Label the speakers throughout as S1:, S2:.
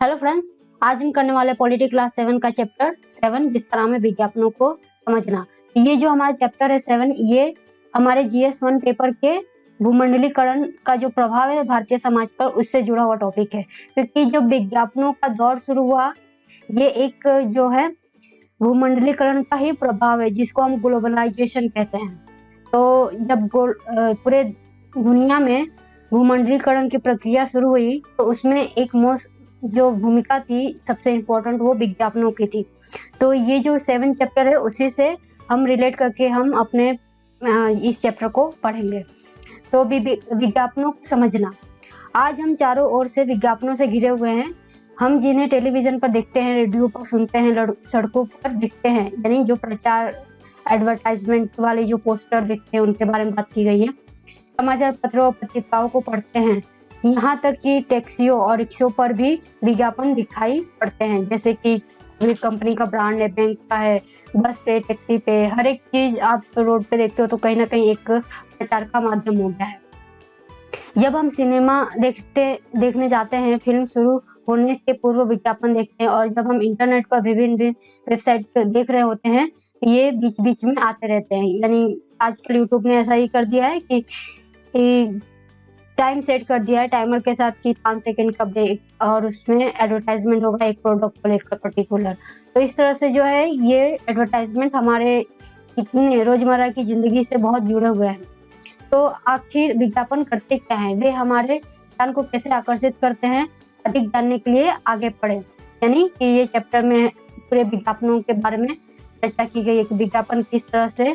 S1: Hello friends, आज हम करने वाले पॉलिटी क्लास 7 का चैप्टर 7 जिसका नाम है विज्ञापनों को समझना। ये जो हमारा चैप्टर है 7 ये हमारे GS1 पेपर के भूमंडलीकरण का जो प्रभाव है भारतीय समाज पर उससे जुड़ा हुआ टॉपिक है, क्योंकि जब विज्ञापनों का दौर शुरू हुआ ये एक जो है भूमंडलीकरण का ही प्रभाव है जिसको हम ग्लोबलाइजेशन कहते हैं। तो जब पूरे दुनिया में भूमंडलीकरण की प्रक्रिया शुरू हुई तो उसमें एक जो भूमिका थी सबसे इम्पोर्टेंट वो विज्ञापनों की थी। तो ये जो 7 चैप्टर है उसी से हम रिलेट करके हम अपने इस चैप्टर को पढ़ेंगे। तो विज्ञापनों को समझना। आज हम चारों ओर से विज्ञापनों से घिरे हुए हैं। हम जिन्हें टेलीविजन पर देखते हैं, रेडियो पर सुनते हैं, सड़कों पर दिखते हैं, यानी जो प्रचार एडवर्टाइजमेंट वाले जो पोस्टर दिखते हैं उनके बारे में बात की गई है। समाचार पत्रों और पत्रिकाओं को पढ़ते हैं, यहाँ तक कि टैक्सियों और रिक्शों पर भी विज्ञापन दिखाई पड़ते हैं, जैसे कि कंपनी का ब्रांड है, बैंक का है, बस पे, टैक्सी पे, हर एक चीज आप रोड पे देखते हो तो कहीं ना कहीं एक प्रचार का माध्यम हो गया है। जब हम सिनेमा देखने जाते हैं, फिल्म शुरू होने के पूर्व विज्ञापन देखते हैं, और जब हम इंटरनेट पर विभिन्न वेबसाइट देख रहे होते हैं ये बीच बीच में आते रहते हैं। यानी आजकल यूट्यूब ने ऐसा ही कर दिया है कि टाइम सेट कर दिया है टाइमर के साथ कि 5 सेकंड का ब्रेक, और उसमें एडवर्टाइजमेंट होगा एक प्रोडक्ट को लेकर पर्टिकुलर। तो इस तरह से जो है ये एडवर्टाइजमेंट हमारे इतने रोजमर्रा की जिंदगी से बहुत जुड़े हुए हैं। तो आखिर विज्ञापन करते क्या हैं, वे हमारे ध्यान को कैसे आकर्षित करते हैं, अधिक जानने के लिए आगे पढ़े। यानी कि ये चैप्टर में पूरे विज्ञापनों के बारे में चर्चा की गई है कि विज्ञापन किस तरह से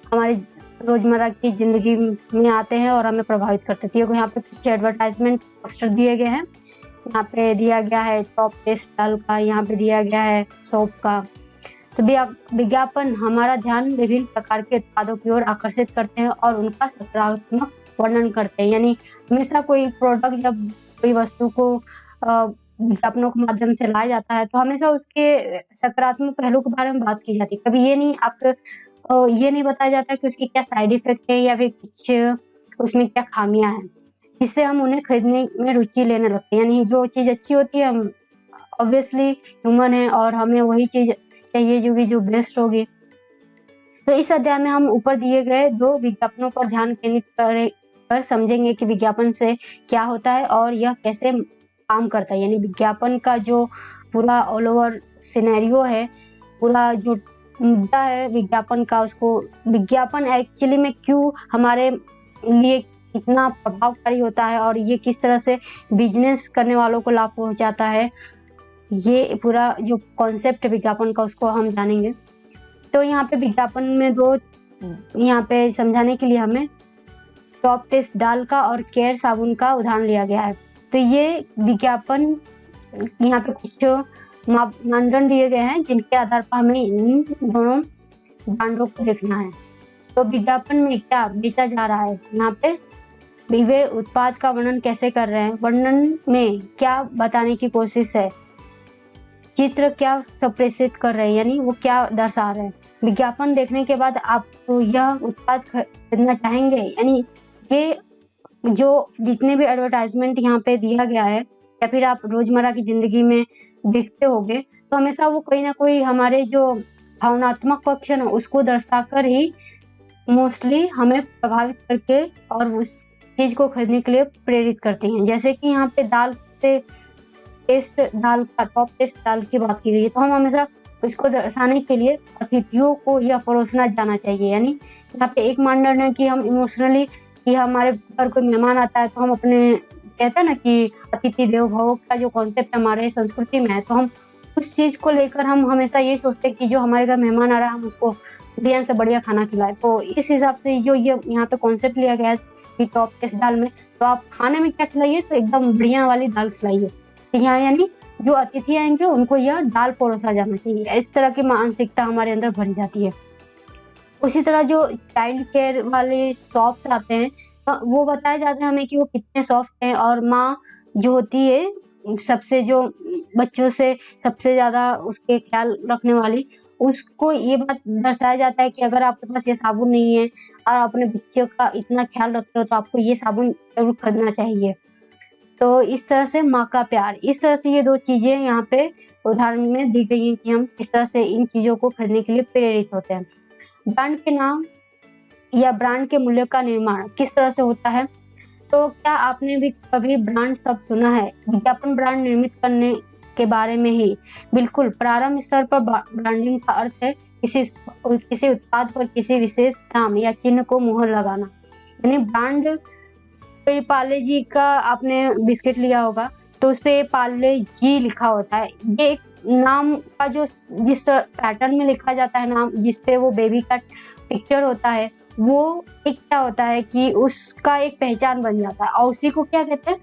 S1: हमारी रोजमर्रा की जिंदगी में आते हैं और हमें प्रभावित करते हैं। यहाँ पे कुछ एडवर्टाइजमेंट पोस्टर दिए गए हैं। यहाँ पे दिया गया है टॉप टेस्ट दाल का, यहाँ पे दिया गया है सोप का। तो विज्ञापन हमारा ध्यान विभिन्न प्रकार के उत्पादों की ओर आकर्षित करते हैं और उनका सकारात्मक वर्णन करते हैं। यानी हमेशा कोई प्रोडक्ट, जब कोई वस्तु को विज्ञापनों के माध्यम से लाया जाता है तो हमेशा उसके सकारात्मक पहलू के बारे में बात की जाती है। कभी ये नहीं बताया जाता कि उसकी क्या साइड इफेक्ट है या फिर कुछ उसमें क्या खामियां हैं, जिससे हम उन्हें खरीदने में रुचि लेने लगते हैं। यानी जो चीज अच्छी होती है, हम ऑब्वियसली ह्यूमन है और हमें वही चीज चाहिए जो बेस्ट होगी। तो इस अध्याय में हम ऊपर दिए गए 2 विज्ञापनों पर ध्यान केंद्रित कर समझेंगे कि विज्ञापन से क्या होता है और यह कैसे काम करता है। यानी विज्ञापन का जो पूरा ऑल ओवर सिनेरियो है, पूरा जो मुद्दा है विज्ञापन का, उसको विज्ञापन एक्चुअली में क्यों हमारे लिए इतना प्रभावकारी होता है और ये किस तरह से बिजनेस करने वालों को लाभ पहुंचाता है, ये पूरा जो कॉन्सेप्ट विज्ञापन का उसको हम जानेंगे। तो यहाँ पे विज्ञापन में 2 यहाँ पे समझाने के लिए हमें टॉप टेस्ट दाल का और केयर साबुन का उदाहरण लिया गया है। तो ये विज्ञापन, यहाँ पे कुछ मानदंड दिए गए हैं जिनके आधार पर हमें इन दोनों ब्रांडों को देखना है। तो विज्ञापन में क्या बेचा जा रहा है, यहाँ पे वे उत्पाद का वर्णन कैसे कर रहे हैं, वर्णन में क्या बताने की कोशिश है, चित्र क्या संप्रेषित कर रहे हैं, यानी वो क्या दर्शा रहे हैं। विज्ञापन देखने के बाद आप यह उत्पाद खरीदना चाहेंगे। यानी ये जो जितने भी एडवर्टाइजमेंट यहाँ पे दिया गया है या फिर आप रोजमर्रा की जिंदगी में देखते होंगे तो हमेशा वो कोई ना कोई हमारे जो भावनात्मक पक्ष है ना उसको दर्शाकर ही मोस्टली हमें प्रभावित करके और उस चीज को खरीदने के लिए प्रेरित करती हैं। जैसे कि यहाँ पे दाल से टेस्ट दाल का, टॉप टेस्ट दाल की बात की गई है, तो हम हमेशा उसको दर्शाने के लिए अतिथियों को यह परोसना जाना चाहिए। यानी यहाँ पे एक मानदंड है कि हम इमोशनली, कि हमारे घर कोई मेहमान आता है तो हम अपने, कहते हैं ना कि अतिथि देवो भव का जो कॉन्सेप्ट हमारे संस्कृति में है, तो हम उस चीज को लेकर हम हमेशा यही सोचते हैं कि जो हमारे घर मेहमान आ रहा है हम उसको बढ़िया से बढ़िया खाना खिलाए। तो इस हिसाब से जो ये यहाँ पे कॉन्सेप्ट लिया गया है कि टॉप टेस्ट दाल में, तो आप खाने में क्या खिलाइए, तो एकदम बढ़िया वाली दाल खिलाइए। तो यहाँ यानी जो अतिथि आएंगे उनको यह दाल परोसा जाना चाहिए। इस तरह की मानसिकता हमारे अंदर भरी जाती है। उसी तरह जो चाइल्ड केयर वाले शॉप्स आते हैं वो बताया जाता है हमें कि वो कितने सॉफ्ट हैं, और माँ जो होती है सबसे, जो बच्चों से सबसे ज्यादा उसके ख्याल रखने वाली, उसको ये बात दर्शाया जाता है कि अगर आपके पास ये साबुन नहीं है और अपने बच्चों का इतना ख्याल रखते हो तो आपको ये साबुन जरूर खरीदना चाहिए। तो इस तरह से माँ का प्यार, इस तरह से ये 2 चीजें यहाँ पे उदाहरण में दी गई हैं कि हम किस तरह से इन चीजों को खरीदने के लिए प्रेरित होते हैं। ब्रांड के नाम या ब्रांड के मूल्य का निर्माण किस तरह से होता है? तो क्या आपने भी कभी ब्रांड शब्द सुना है? विज्ञापन ब्रांड निर्मित करने के बारे में ही। बिल्कुल, प्रारंभ स्तर पर ब्रांडिंग का अर्थ है किसी उत्पाद पर किसी विशेष नाम या चिन्ह को मुहर लगाना। यानी ब्रांड, कोई पार्ले जी का आपने बिस्किट लिया होगा तो उस पे पार्ले जी लिखा होता है। ये एक नाम का जो जिस पैटर्न में लिखा जाता है नाम, जिसपे वो बेबी का पिक्चर होता है, वो एक क्या होता है कि उसका एक पहचान बन जाता है और उसी को क्या कहते हैं,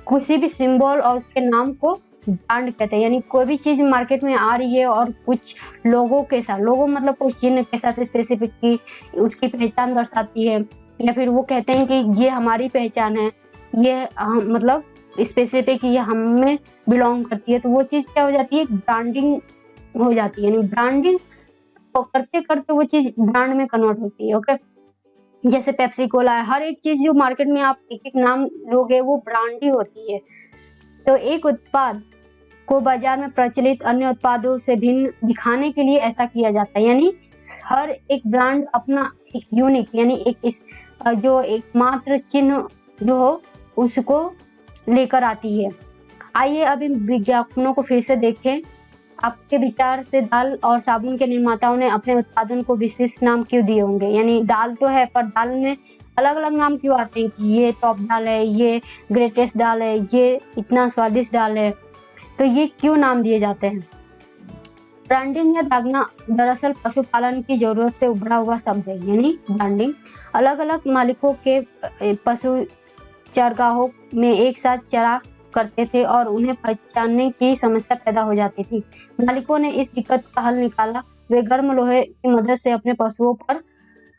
S1: किसी भी सिंबल और उसके नाम को ब्रांड कहते हैं। यानी कोई भी चीज मार्केट में आ रही है और कुछ लोगों के साथ, लोगो मतलब कुछ चिन्ह के साथ स्पेसिफिक की उसकी पहचान दर्शाती है, या फिर वो कहते हैं कि ये हमारी पहचान है, ये मतलब स्पेसिफिक ये हमें बिलोंग करती है, तो वो चीज क्या हो जाती है, ब्रांडिंग हो जाती है। यानी ब्रांडिंग करते करते वो चीज ब्रांड में कन्वर्ट होती है। ओके, जैसे पेप्सी कोला है, हर एक चीज जो मार्केट में आप एक एक नाम लोगे वो ब्रांड ही होती है। तो एक उत्पाद को बाजार में प्रचलित अन्य उत्पादों से भिन्न दिखाने के लिए ऐसा किया जाता है। यानी हर एक ब्रांड अपना एक यूनिक, यानी जो एकमात्र चिन्ह जो हो उसको लेकर आती है। आइए अब इन विज्ञापनों को फिर से देखें। आपके विचार से दाल और साबुन के निर्माताओं ने अपने उत्पादन को विशिष्ट नाम क्यों दिए होंगे? यानी दाल तो है, पर दाल में अलग अलग नाम क्यों आते हैं कि ये टॉप दाल है, ये ग्रेटेस्ट दाल है, ये इतना स्वादिष्ट दाल है, तो ये क्यों नाम दिए जाते हैं? ब्रांडिंग या दागना दरअसल पशुपालन की जरूरत से उभरा हुआ शब्द है। यानी ब्रांडिंग अलग अलग मालिकों के पशु चरगाहों में एक साथ चरा करते थे और उन्हें पहचानने की समस्या पैदा हो जाती थी। मालिकों ने इस दिक्कत का हल निकाला। वे गर्म लोहे की मदद से अपने पशुओं पर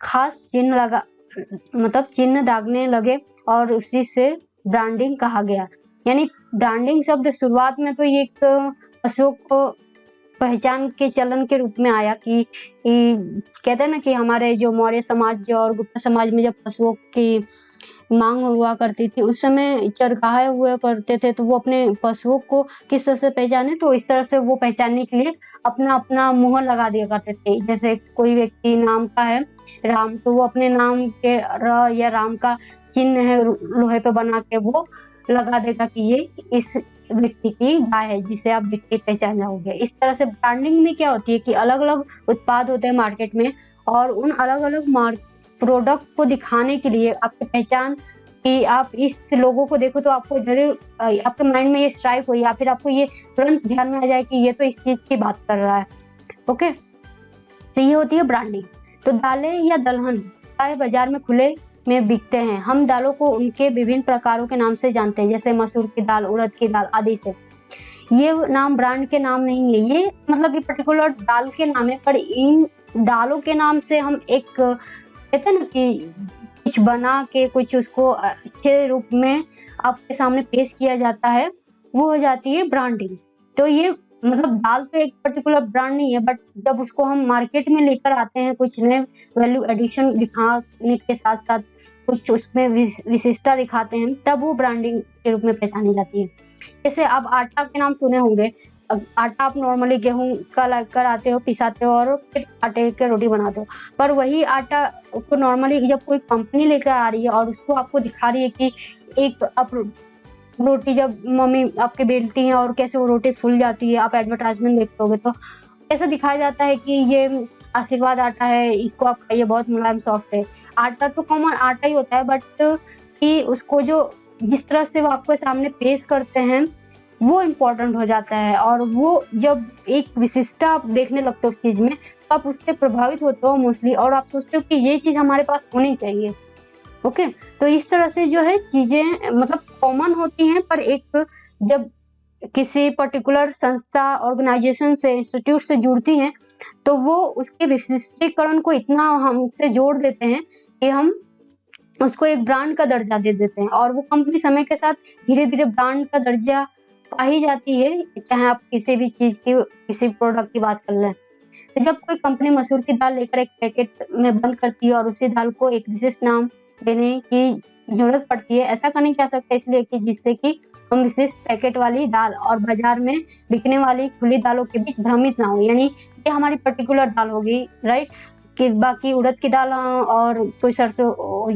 S1: खास चिन्ह दागने लगे और उसी से ब्रांडिंग कहा गया। यानी ब्रांडिंग शब्द शुरुआत में तो ये एक पशुओं को पहचान के चलन के रूप में आया कि कहते हैं ना कि हमारे जो मौर्य समाज और गुप्त समाज में जब पशुओं की मांग हुआ करती थी, उस समय चरगाह हुआ करते थे, तो वो अपने पशुओं को किस तरह से पहचाने, तो इस तरह से वो पहचानने के लिए अपना अपना मुहर लगा दिया करते थे। जैसे कोई व्यक्ति नाम का है राम, तो वो अपने नाम के र या राम का चिन्ह है लोहे पे बना के वो लगा देगा कि ये इस व्यक्ति की गाय है, जिसे आप देख के पहचान जाओगे। इस तरह से ब्रांडिंग में क्या होती है कि अलग अलग उत्पाद होते हैं मार्केट में और उन अलग अलग प्रोडक्ट को दिखाने के लिए आपकी पहचान कि आप इस लोगों को देखो तो आपको जरूर आपके माइंड में ये स्ट्राइक हो या फिर आपको ये तुरंत ध्यान में आ जाए कि ये तो इस चीज की बात कर रहा है। ओके, तो ये होती है ब्रांडिंग। तो दालें या दलहन बाजार में खुले में बिकते हैं। हम दालों को उनके विभिन्न प्रकारों के नाम से जानते हैं, जैसे मसूर की दाल, उड़द की दाल आदि से। ये नाम ब्रांड के नाम नहीं है, ये मतलब ये पर्टिकुलर दाल के नाम है, पर इन दालों के नाम से हम एक कहते हैं ना कि कुछ बना के कुछ उसको अच्छे रूप में आपके सामने पेश किया जाता है, वो हो जाती है ब्रांडिंग। तो ये मतलब दाल तो एक पर्टिकुलर ब्रांड नहीं है, बट जब उसको हम मार्केट में लेकर आते हैं कुछ नए वैल्यू एडिशन दिखाने के साथ साथ कुछ उसमें विशिष्टता दिखाते हैं, तब वो ब्रांडिंग के रूप में पहचानी जाती है। जैसे आप आटा के नाम सुने होंगे। आटा आप नॉर्मली गेहूं का लेकर आते हो, पिसाते हो और फिर आटे के रोटी बनाते हो, पर वही आटा को नॉर्मली जब कोई कंपनी लेकर आ रही है और उसको आपको दिखा रही है कि एक आप रोटी जब मम्मी आपके बेलती हैं और कैसे वो रोटी फूल जाती है, आप एडवर्टाइजमेंट देखते होगे तो ऐसा दिखाया जाता है कि ये आशीर्वाद आटा है, इसको आप खाइए, बहुत मुलायम सॉफ्ट है। आटा तो कॉमन आटा ही होता है, बट कि उसको जो जिस तरह से वो आपके सामने पेश करते हैं वो इम्पोर्टेंट हो जाता है, और वो जब एक विशिष्टता आप देखने लगते हो उस चीज में, तो आप उससे प्रभावित होते हो मोस्टली, और आप सोचते हो कि ये चीज हमारे पास होनी चाहिए। ओके, तो इस तरह से जो है चीजें मतलब कॉमन होती हैं, पर एक जब किसी पर्टिकुलर संस्था, ऑर्गेनाइजेशन से, इंस्टीट्यूट से जुड़ती हैं, तो वो उसके विशिष्टीकरण को इतना हमसे जोड़ देते हैं कि हम उसको एक ब्रांड का दर्जा दे देते हैं, और वो कंपनी समय के साथ धीरे धीरे ब्रांड का दर्जा पा ही जाती है, चाहे आप किसी भी चीज की, किसी प्रोडक्ट की बात कर लें। तो जब कोई कंपनी मसूर की दाल लेकर एक पैकेट में बंद करती है और उसी दाल को एक विशिष्ट नाम देने की जरूरत पड़ती है। ऐसा करने की आवश्यकता है इसलिए कि जिससे कि हम विशिष्ट पैकेट वाली दाल और बाजार में बिकने वाली खुली दालों के बीच भ्रमित ना हो। यानी ये हमारी पर्टिकुलर दाल होगी, राइट, कि बाकी उड़द की दाल और कोई सरसों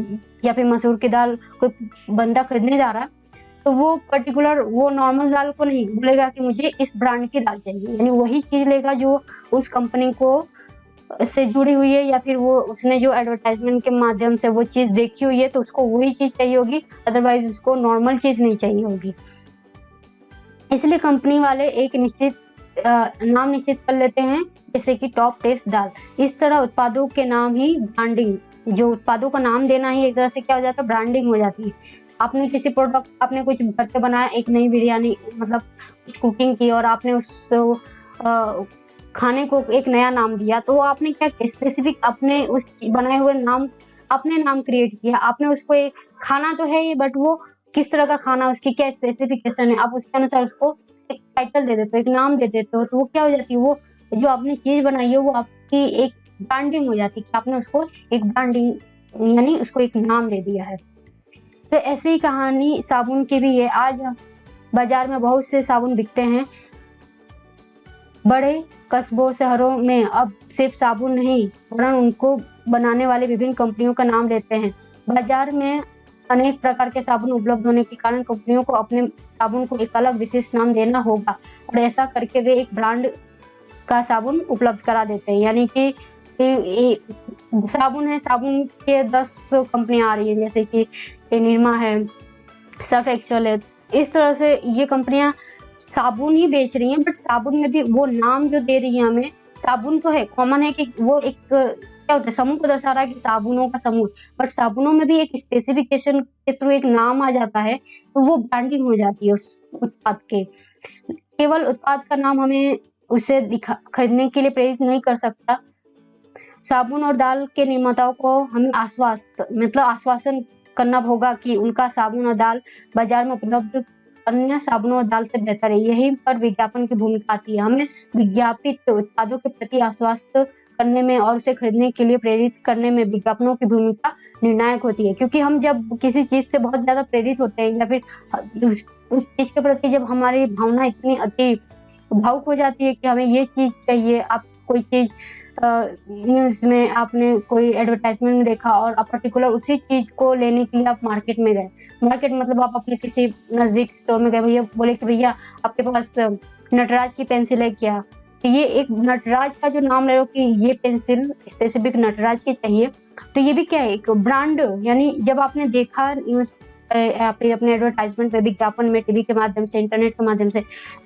S1: या फिर मसूर की दाल कोई बंदा खरीदने जा रहा है तो वो पर्टिकुलर वो नॉर्मल दाल को नहीं बोलेगा कि मुझे इस ब्रांड की दाल चाहिए, यानी वही चीज लेगा जो उस कंपनी को से जुड़ी हुई है या फिर वो उसने जो एडवर्टाइजमेंट के माध्यम से वो चीज देखी हुई है तो उसको वही चीज चाहिए होगी, अदरवाइज उसको नॉर्मल चीज नहीं चाहिए होगी। इसलिए कंपनी वाले एक निश्चित नाम निश्चित कर लेते हैं, जैसे कि टॉप टेस्ट दाल। इस तरह उत्पादों के नाम ही ब्रांडिंग, जो उत्पादों का नाम देना ही एक तरह से क्या हो जाता है, ब्रांडिंग हो जाती है। आपने किसी प्रोडक्ट, आपने कुछ घर पे बनाया, एक नई बिरयानी मतलब कुछ कुकिंग की और आपने उस खाने को एक नया नाम दिया, तो आपने क्या स्पेसिफिक अपने उस बनाए हुए नाम, अपने नाम क्रिएट किया। आपने उसको एक खाना तो है ये, बट वो किस तरह का खाना, उसकी क्या स्पेसिफिकेशन है, आप उसके अनुसार उसको एक टाइटल दे देते हो, एक नाम दे देते हो, तो वो क्या हो जाती है, वो जो आपने चीज बनाई है वो आपकी एक ब्रांडिंग हो जाती है कि आपने उसको एक ब्रांडिंग यानी उसको एक नाम दे दिया है। तो ऐसी ही कहानी साबुन की भी है। आज बाजार में बहुत से साबुन बिकते हैं। बड़े कस्बों शहरों में अब सिर्फ साबुन नहीं वरन उनको बनाने वाले विभिन्न कंपनियों का नाम लेते हैं। बाजार में अनेक प्रकार के साबुन उपलब्ध होने के कारण कंपनियों को अपने साबुन को एक अलग विशिष्ट नाम देना होगा और ऐसा करके वे एक ब्रांड का साबुन उपलब्ध करा देते हैं। यानी कि साबुन है, साबुन के 10 कंपनियां आ रही है, जैसे कि निरमा है, सर्फ एक्सेल है। इस तरह से ये कंपनियां साबुन ही बेच रही हैं, बट साबुन में भी वो नाम जो दे रही है हमें, साबुन तो है, कॉमन है कि वो एक क्या होता है, समूह को दर्शा रहा है कि साबुनों का समूह, बट साबुनों में भी एक स्पेसिफिकेशन के थ्रू एक नाम आ जाता है, तो वो ब्रांडिंग हो जाती है उस उत्पाद के। केवल उत्पाद का नाम हमें उसे खरीदने के लिए प्रेरित नहीं कर सकता। साबुन और दाल के निर्माताओं को हमें आश्वासन करना होगा कि उनका साबुन और दाल बाजार में उपलब्ध अन्य साबुनों और दाल से बेहतर है। यही पर विज्ञापन की भूमिका आती है। हमें विज्ञापित उत्पादों के प्रति आश्वस्त करने में और उसे खरीदने के लिए प्रेरित करने में विज्ञापनों की भूमिका निर्णायक होती है, क्योंकि हम जब किसी चीज से बहुत ज्यादा प्रेरित होते हैं या फिर उस चीज के प्रति जब हमारी भावना इतनी अति भावुक हो जाती है कि हमें ये चीज चाहिए, आप कोई चीज न्यूज में आपने कोई एडवर्टाइजमेंट देखा और आप पर्टिकुलर उसी चीज को लेने के लिए आप मार्केट में गए। मार्केट मतलब आप अपने किसी नजदीक स्टोर में गए, भैया बोले कि भैया आपके पास नटराज की पेंसिल है क्या, तो ये एक नटराज का जो नाम ले लो कि ये पेंसिल स्पेसिफिक नटराज की चाहिए, तो ये भी क्या है, एक ब्रांड। यानी जब आपने देखा न्यूज फिर अपने एडवर्टाइजमेंट पे, विज्ञापन में, टीवी के माध्यम से, इंटरनेट के माध्यम से,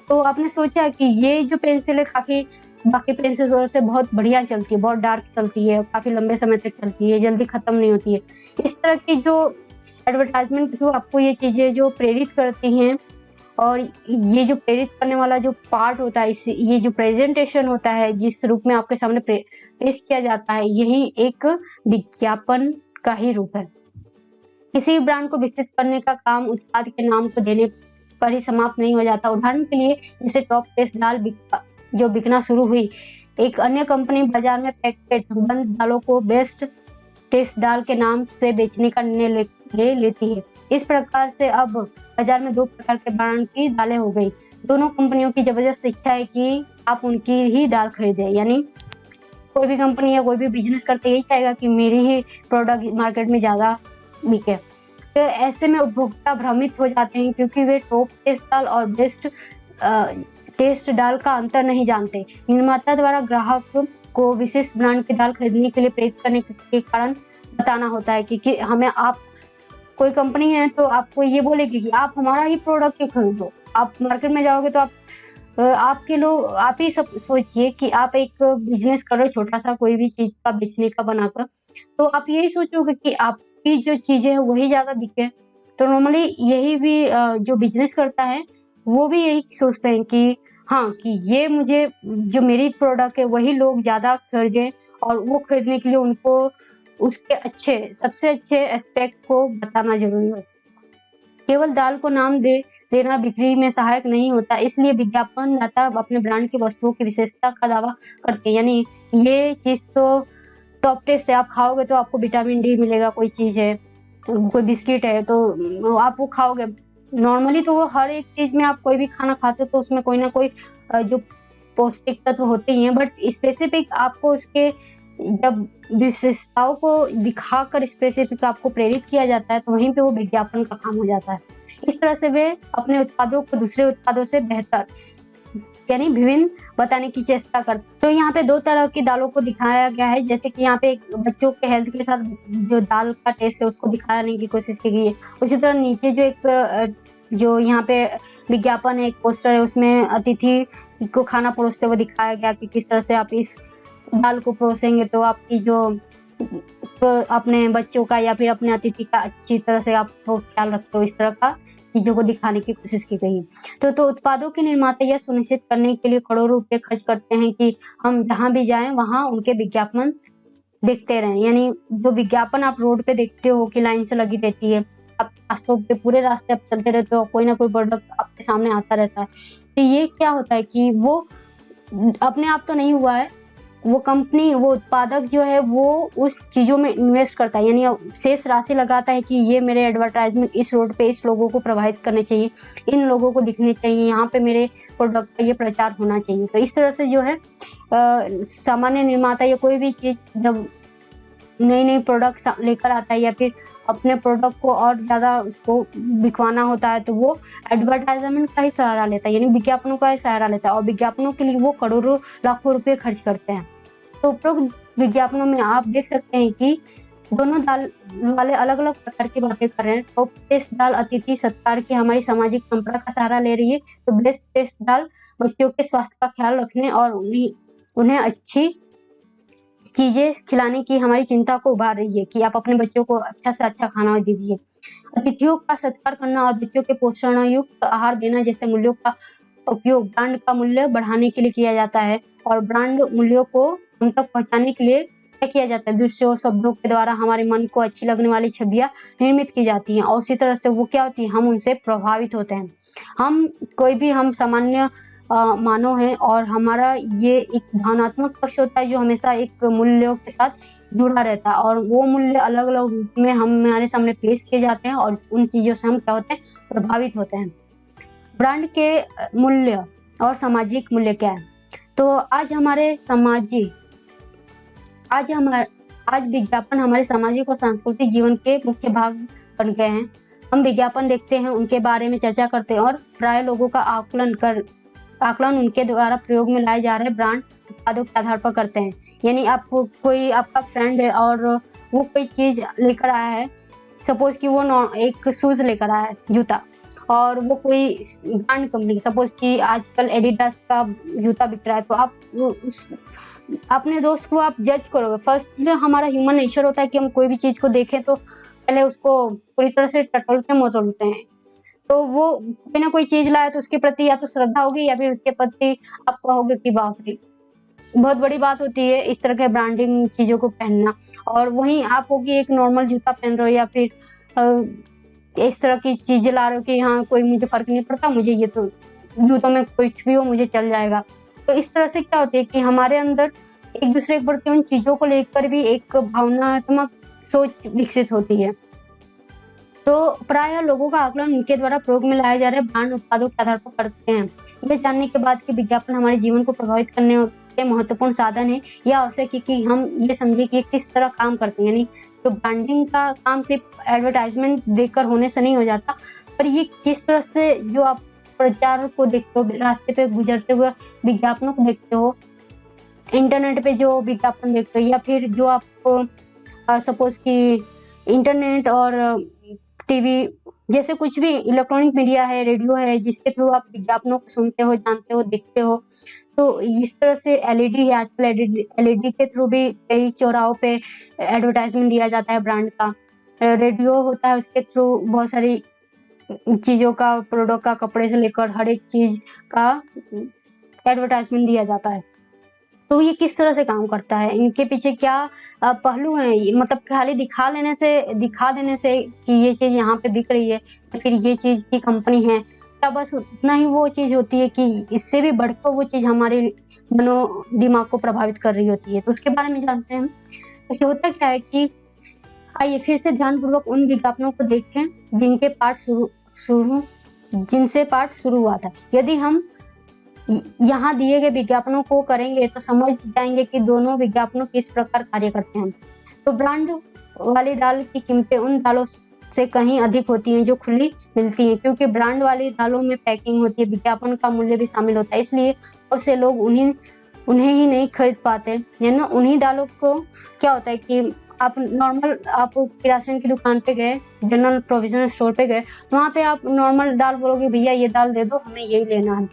S1: तो आपने सोचा कि ये जो पेंसिल है काफी बाकी पेंसिल से बहुत बढ़िया चलती है, बहुत डार्क चलती है, काफी लंबे समय तक चलती है, जल्दी खत्म नहीं होती है। इस तरह की जो एडवर्टाइजमेंट के थ्रू आपको ये चीजें जो प्रेरित करती हैं, और ये जो प्रेरित करने वाला जो पार्ट होता है, ये जो प्रेजेंटेशन होता है, जिस रूप में आपके सामने पेश किया जाता है, यही एक विज्ञापन का ही रूप है। किसी ब्रांड को विकसित करने का काम उत्पाद के नाम को देने पर ही समाप्त नहीं हो जाता। उदाहरण के लिए जैसे टॉप टेस्ट दाल जो बिकना शुरू हुई, एक अन्य कंपनी बाजार में पैकेट बंद दालों को बेस्ट टेस्ट दाल के नाम से बेचने का निर्णय ले लेती है। इस प्रकार से अब बाजार में 2 प्रकार के ब्रांड की दालें हो गई। दोनों कंपनियों की जबरदस्त इच्छा है कि आप उनकी ही दाल खरीदें। यानी कोई भी कंपनी या कोई भी बिजनेस करते यही चाहेगा कि मेरी ही प्रोडक्ट मार्केट में ज्यादा बिके। तो ऐसे में उपभोक्ता भ्रमित हो जाते हैं क्योंकि वे टॉप टेस्ट दाल और बेस्ट टेस्ट दाल का अंतर नहीं जानते। निर्माता द्वारा ग्राहक को विशिष्ट ब्रांड की दाल खरीदने के लिए प्रेरित करने के कारण बताना होता है कि हमें, आप कोई कंपनी है तो आपको ये बोलेगी कि आप हमारा ही प्रोडक्ट क्यों खरीदो। आप मार्केट में जाओगे तो आपके लोग, आप ही सब सोचिए कि आप एक बिजनेस कर रहे हो छोटा सा, कोई भी चीज का बेचने का बनाकर, तो आप यही सोचोगे कि आपकी जो चीजें है वही ज्यादा बिके। तो नॉर्मली यही भी जो बिजनेस करता है वो भी यही सोचते हैं कि हाँ, कि ये मुझे जो मेरी प्रोडक्ट है वही लोग ज्यादा खरीदें, और वो खरीदने के लिए उनको उसके सबसे अच्छे एस्पेक्ट को बताना जरूरी है। केवल दाल को नाम देना बिक्री में सहायक नहीं होता, इसलिए विज्ञापन दाता अपने ब्रांड की वस्तुओं की विशेषता का दावा करते हैं। यानी ये चीज तो टॉप टेस्ट है, आप खाओगे तो आपको विटामिन डी मिलेगा, कोई चीज है, कोई बिस्किट है तो आप वो खाओगे। नॉर्मली तो वो हर एक चीज़ में आप कोई भी खाना खाते हो तो उसमें कोई ना कोई जो पौष्टिक तत्व होते ही हैं, बट स्पेसिफिक आपको उसके जब विशेषताओं को दिखाकर स्पेसिफिक आपको प्रेरित किया जाता है तो वहीं पे वो विज्ञापन का काम हो जाता है। इस तरह से वे अपने उत्पादों को दूसरे उत्पादों से बेहतर यानी विभिन्न बताने की चेष्टा करते। तो यहाँ पे 2 तरह की दालों को दिखाया गया है, जैसे कि यहाँ पे बच्चों के हेल्थ के साथ जो दाल का टेस्ट है उसको दिखाने की कोशिश की गई है। उसी तरह नीचे जो एक जो यहाँ पे विज्ञापन है, एक पोस्टर है, उसमें अतिथि को खाना परोसते हुए दिखाया गया कि किस तरह से आप इस दाल को परोसेंगे तो आपकी जो अपने बच्चों का या फिर अपने अतिथि का अच्छी तरह से आप वो ख्याल रखते हो, इस तरह का चीज़ों को दिखाने की कोशिश की गई है। तो उत्पादों के निर्माता यह सुनिश्चित करने के लिए करोड़ों रुपए खर्च करते हैं कि हम जहाँ भी जाएँ वहाँ उनके विज्ञापन देखते रहें। यानी जो विज्ञापन आप रोड पे देखते हो कि लाइन से लगी रहती है, आप रास्तों पे पूरे रास्ते आप चलते रहते हो, कोई ना कोई प्रोडक्ट आपके सामने आता रहता है। तो ये क्या होता है कि वो अपने आप तो नहीं हुआ है, वो कंपनी, वो उत्पादक जो है वो उस चीज़ों में इन्वेस्ट करता है, यानी शेष राशि लगाता है कि ये मेरे एडवर्टाइजमेंट इस रोड पे इस लोगों को प्रभावित करने चाहिए, इन लोगों को दिखने चाहिए, यहाँ पे मेरे प्रोडक्ट का ये प्रचार होना चाहिए। तो इस तरह से जो है सामान्य निर्माता या कोई भी चीज़ जब नई प्रोडक्ट लेकर आता है या फिर अपने प्रोडक्ट को और ज़्यादा उसको बिकवाना होता है तो वो एडवर्टाइजमेंट का ही सहारा लेता है, यानी विज्ञापनों का ही सहारा लेता है और विज्ञापनों के लिए वो करोड़ों लाखों रुपए खर्च करते हैं। तो उपरोक्त विज्ञापनों में आप देख सकते हैं कि दोनों दाल वाले अलग-अलग प्रकार की बातें कर रहे हैं। टॉप टेस्ट दाल अतिथि सत्कार की हमारी सामाजिक परंपरा का सहारा ले रही है, तो बेस्ट टेस्ट दाल बच्चों के स्वास्थ्य का ख्याल रखने और उन्हें अच्छी चीज़ें खिलाने की हमारी चिंता को उभार रही है कि आप अपने बच्चों को अच्छा से अच्छा खाना दीजिए। अतिथियों का सत्कार करना और बच्चों के पोषणयुक्त आहार देना जैसे मूल्यों का उपयोग ब्रांड का मूल्य बढ़ाने के लिए किया जाता है और ब्रांड मूल्यों को हम तक पहुँचाने के लिए क्या किया जाता है, दृश्यों शब्दों के द्वारा हमारे मन को अच्छी लगने वाली छवियाँ निर्मित की जाती हैं और उसी तरह से वो क्या होती है, हम उनसे प्रभावित होते हैं। हम सामान्य मानव हैं और हमारा ये एक भावनात्मक पक्ष होता है जो हमेशा एक मूल्यों के साथ जुड़ा रहता है और वो मूल्य अलग-अलग रूप में हमारे सामने पेश किए जाते हैं और उन चीज़ों से हम क्या होते हैं, प्रभावित होते हैं। ब्रांड के मूल्य और सामाजिक मूल्य क्या है? तो आज विज्ञापन हमारे सामाजिक और सांस्कृतिक जीवन के मुख्य भाग बन गए हैं। हम विज्ञापन देखते हैं, उनके बारे में चर्चा करते हैं और प्राय लोगों का आकलन उनके द्वारा प्रयोग में लाए जा रहे ब्रांड उत्पादों के आधार पर करते हैं। यानी आपको कोई आपका फ्रेंड है और वो कोई चीज़ लेकर आया है, सपोज कि वो एक शूज़ लेकर आया है, जूता, और वो कोई ब्रांड कंपनी, सपोज कि आजकल एडिडास का जूता बिक रहा है, तो आप अपने दोस्त को आप जज करोगे। फर्स्ट जो हमारा ह्यूमन नेचर होता है कि हम कोई भी चीज़ को देखें तो पहले उसको पूरी तरह से टटोलते हैं। तो वो कोई ना कोई चीज़ लाया तो उसके प्रति या तो श्रद्धा होगी या फिर उसके प्रति आप कहोगे कि बाप रे! बहुत बड़ी बात होती है इस तरह के ब्रांडिंग चीज़ों को पहनना। और वहीं आप हो कि एक नॉर्मल जूता पहन रहे हो या फिर इस तरह की चीज़ें ला रहे हो कि हाँ, कोई मुझे फ़र्क नहीं पड़ता, मुझे ये तो जूतों में कुछ भी हो मुझे चल जाएगा। तो इस तरह से क्या होती है कि हमारे अंदर एक-दूसरे के प्रति उन चीज़ों को लेकर भी एक भावनात्मक सोच विकसित होती है। तो प्रायः लोगों का आकलन उनके द्वारा प्रयोग में लाए जा रहे ब्रांड उत्पादों के आधार पर करते हैं। यह जानने के बाद कि विज्ञापन हमारे जीवन को प्रभावित करने के महत्वपूर्ण साधन है, यह आवश्यक है कि हम ये समझें कि ये किस तरह काम करते हैं। यानी तो ब्रांडिंग का काम सिर्फ एडवर्टाइजमेंट देकर होने से नहीं हो जाता, पर ये किस तरह से जो आप प्रचार को देखते हो, रास्ते पे गुजरते हुए विज्ञापनों को देखते हो, इंटरनेट पे जो विज्ञापन देखते हो या फिर जो आपको सपोज कि इंटरनेट और टीवी जैसे कुछ भी इलेक्ट्रॉनिक मीडिया है, रेडियो है, जिसके थ्रू आप विज्ञापनों को सुनते हो, जानते हो, देखते हो। तो इस तरह से एलईडी है, आजकल एलईडी के थ्रू भी कई चौराहों पे एडवर्टाइजमेंट दिया जाता है ब्रांड का। रेडियो होता है, उसके थ्रू बहुत सारी चीज़ों का, प्रोडक्ट का, कपड़े से लेकर हर एक चीज़ का एडवर्टाइजमेंट दिया जाता है। तो ये किस तरह से काम करता है, इनके पीछे क्या पहलू हैं, मतलब खाली दिखा देने से कि ये चीज़ यहाँ पे बिक रही है या फिर ये चीज़ की कंपनी है, क्या बस उतना ही वो चीज़ होती है कि इससे भी बढ़कर वो चीज़ हमारे दिमाग को प्रभावित कर रही होती है। तो उसके बारे में जानते हैं हम। तो होता क्या है कि आइए फिर से ध्यानपूर्वक उन विज्ञापनों को देखें जिनके जिनसे पाठ शुरू हुआ था। यदि हम यहाँ दिए गए विज्ञापनों को करेंगे तो समझ जाएंगे कि दोनों विज्ञापनों किस प्रकार कार्य करते हैं। तो ब्रांड वाली दाल की कीमतें उन दालों से कहीं अधिक होती हैं जो खुली मिलती हैं, क्योंकि ब्रांड वाली दालों में पैकिंग होती है, विज्ञापन का मूल्य भी शामिल होता है, इसलिए बहुत से लोग उन्हें ही नहीं खरीद पाते। यानी उन्हीं दालों को क्या होता है कि आप किरासन की दुकान पे गए, जनरल प्रोविजनल स्टोर पे गए, तो वहाँ पे आप नॉर्मल दाल बोलोगे भैया ये दाल दे दो, हमें यही लेना है।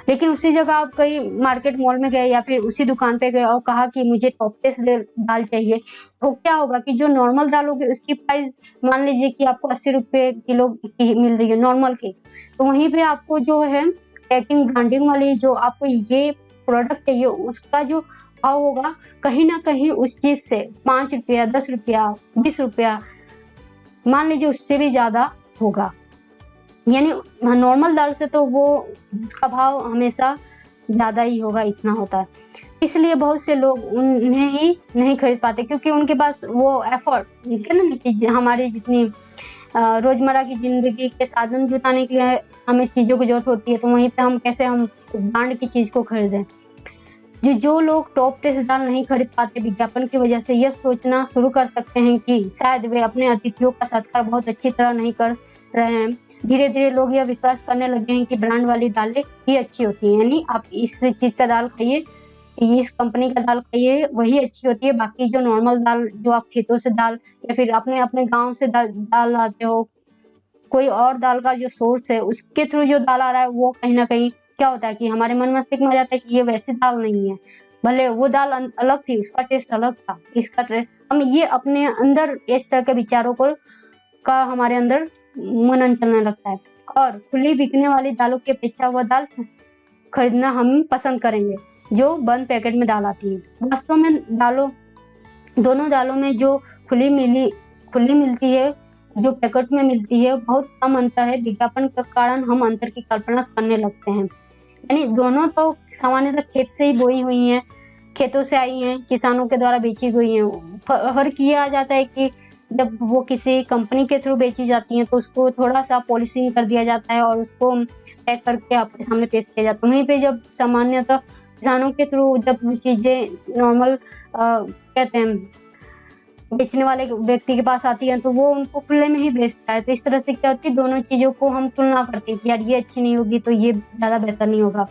S1: लेकिन उसी जगह आप कहीं मार्केट मॉल में गए या फिर उसी दुकान पे गए और कहा कि मुझे टॉप टेस्ट दाल चाहिए, तो क्या होगा कि जो नॉर्मल दाल होगी उसकी प्राइस मान लीजिए कि आपको 80 रुपये किलो की मिल रही है नॉर्मल की, तो वहीं पे आपको जो है पैकिंग ब्रांडिंग वाली जो आपको ये प्रोडक्ट चाहिए उसका जो भाव होगा कहीं ना कहीं उस चीज से 5 रुपया 10 रुपया 20 रुपया मान लीजिए उससे भी ज्यादा होगा। यानी नॉर्मल दाल से तो वो उसका भाव हमेशा ज्यादा ही होगा, इतना होता है। इसलिए बहुत से लोग उन्हें ही नहीं खरीद पाते, क्योंकि उनके पास वो एफर्ट कि हमारी जितनी रोजमर्रा की जिंदगी के साधन जुटाने के लिए हमें चीजों की जरूरत होती है, तो वहीं पे हम कैसे हम ब्रांड की चीज को खरीदें। जो लोग टॉप टेस्ट दाल नहीं खरीद पाते विज्ञापन की वजह से, यह सोचना शुरू कर सकते हैं कि शायद वे अपने अतिथियों का सत्कार बहुत अच्छी तरह नहीं कर रहे हैं। धीरे धीरे लोग यह विश्वास करने लगे हैं कि ब्रांड वाली दालें ही अच्छी होती हैं, यानी आप इस चीज का दाल खाइए, इस कंपनी का दाल खाइए, वही अच्छी होती है। बाकी जो नॉर्मल दाल जो आप खेतों से दाल या फिर अपने गाँव से दाल लाते हो, कोई और दाल का जो सोर्स है उसके थ्रू जो दाल आ रहा है, वो कहीं ना कहीं क्या होता है कि हमारे मन मस्तिष्क में आ जाता है कि ये वैसी दाल नहीं है, भले वो दाल अलग थी, उसका टेस्ट अलग था, इसका टेस्ट हम ये अपने अंदर इस तरह के विचारों का हमारे अंदर मनन चलने लगता है, और खुली बिकने वाली दालों की अपेक्षा वह दाल खरीदना हम पसंद करेंगे जो बंद पैकेट में दाल आती है। वास्तव में दोनों दालों में जो खुली मिलती है, जो पैकेट में मिलती है, बहुत कम अंतर है। विज्ञापन के कारण हम अंतर की कल्पना करने लगते हैं। यानी दोनों तो सामान्यतः खेत से ही बोई हुई हैं, खेतों से आई हैं, किसानों के द्वारा बेची हुई हैं। फर्क ये आ जाता है कि जब वो किसी कंपनी के थ्रू बेची जाती हैं तो उसको थोड़ा सा पॉलिशिंग कर दिया जाता है और उसको पैक करके आपके सामने पेश किया जाता है। वहीं पे जब सामान्यतः किसानों के थ्रू जब चीजें नॉर्मल कहते हैं बेचने वाले व्यक्ति के पास आती है तो वो उनको खुले में ही बेचता है। तो इस तरह से क्या होती है, दोनों चीजों को हम तुलना करते हैं कि यार ये अच्छी नहीं होगी तो ये ज्यादा बेहतर नहीं होगा।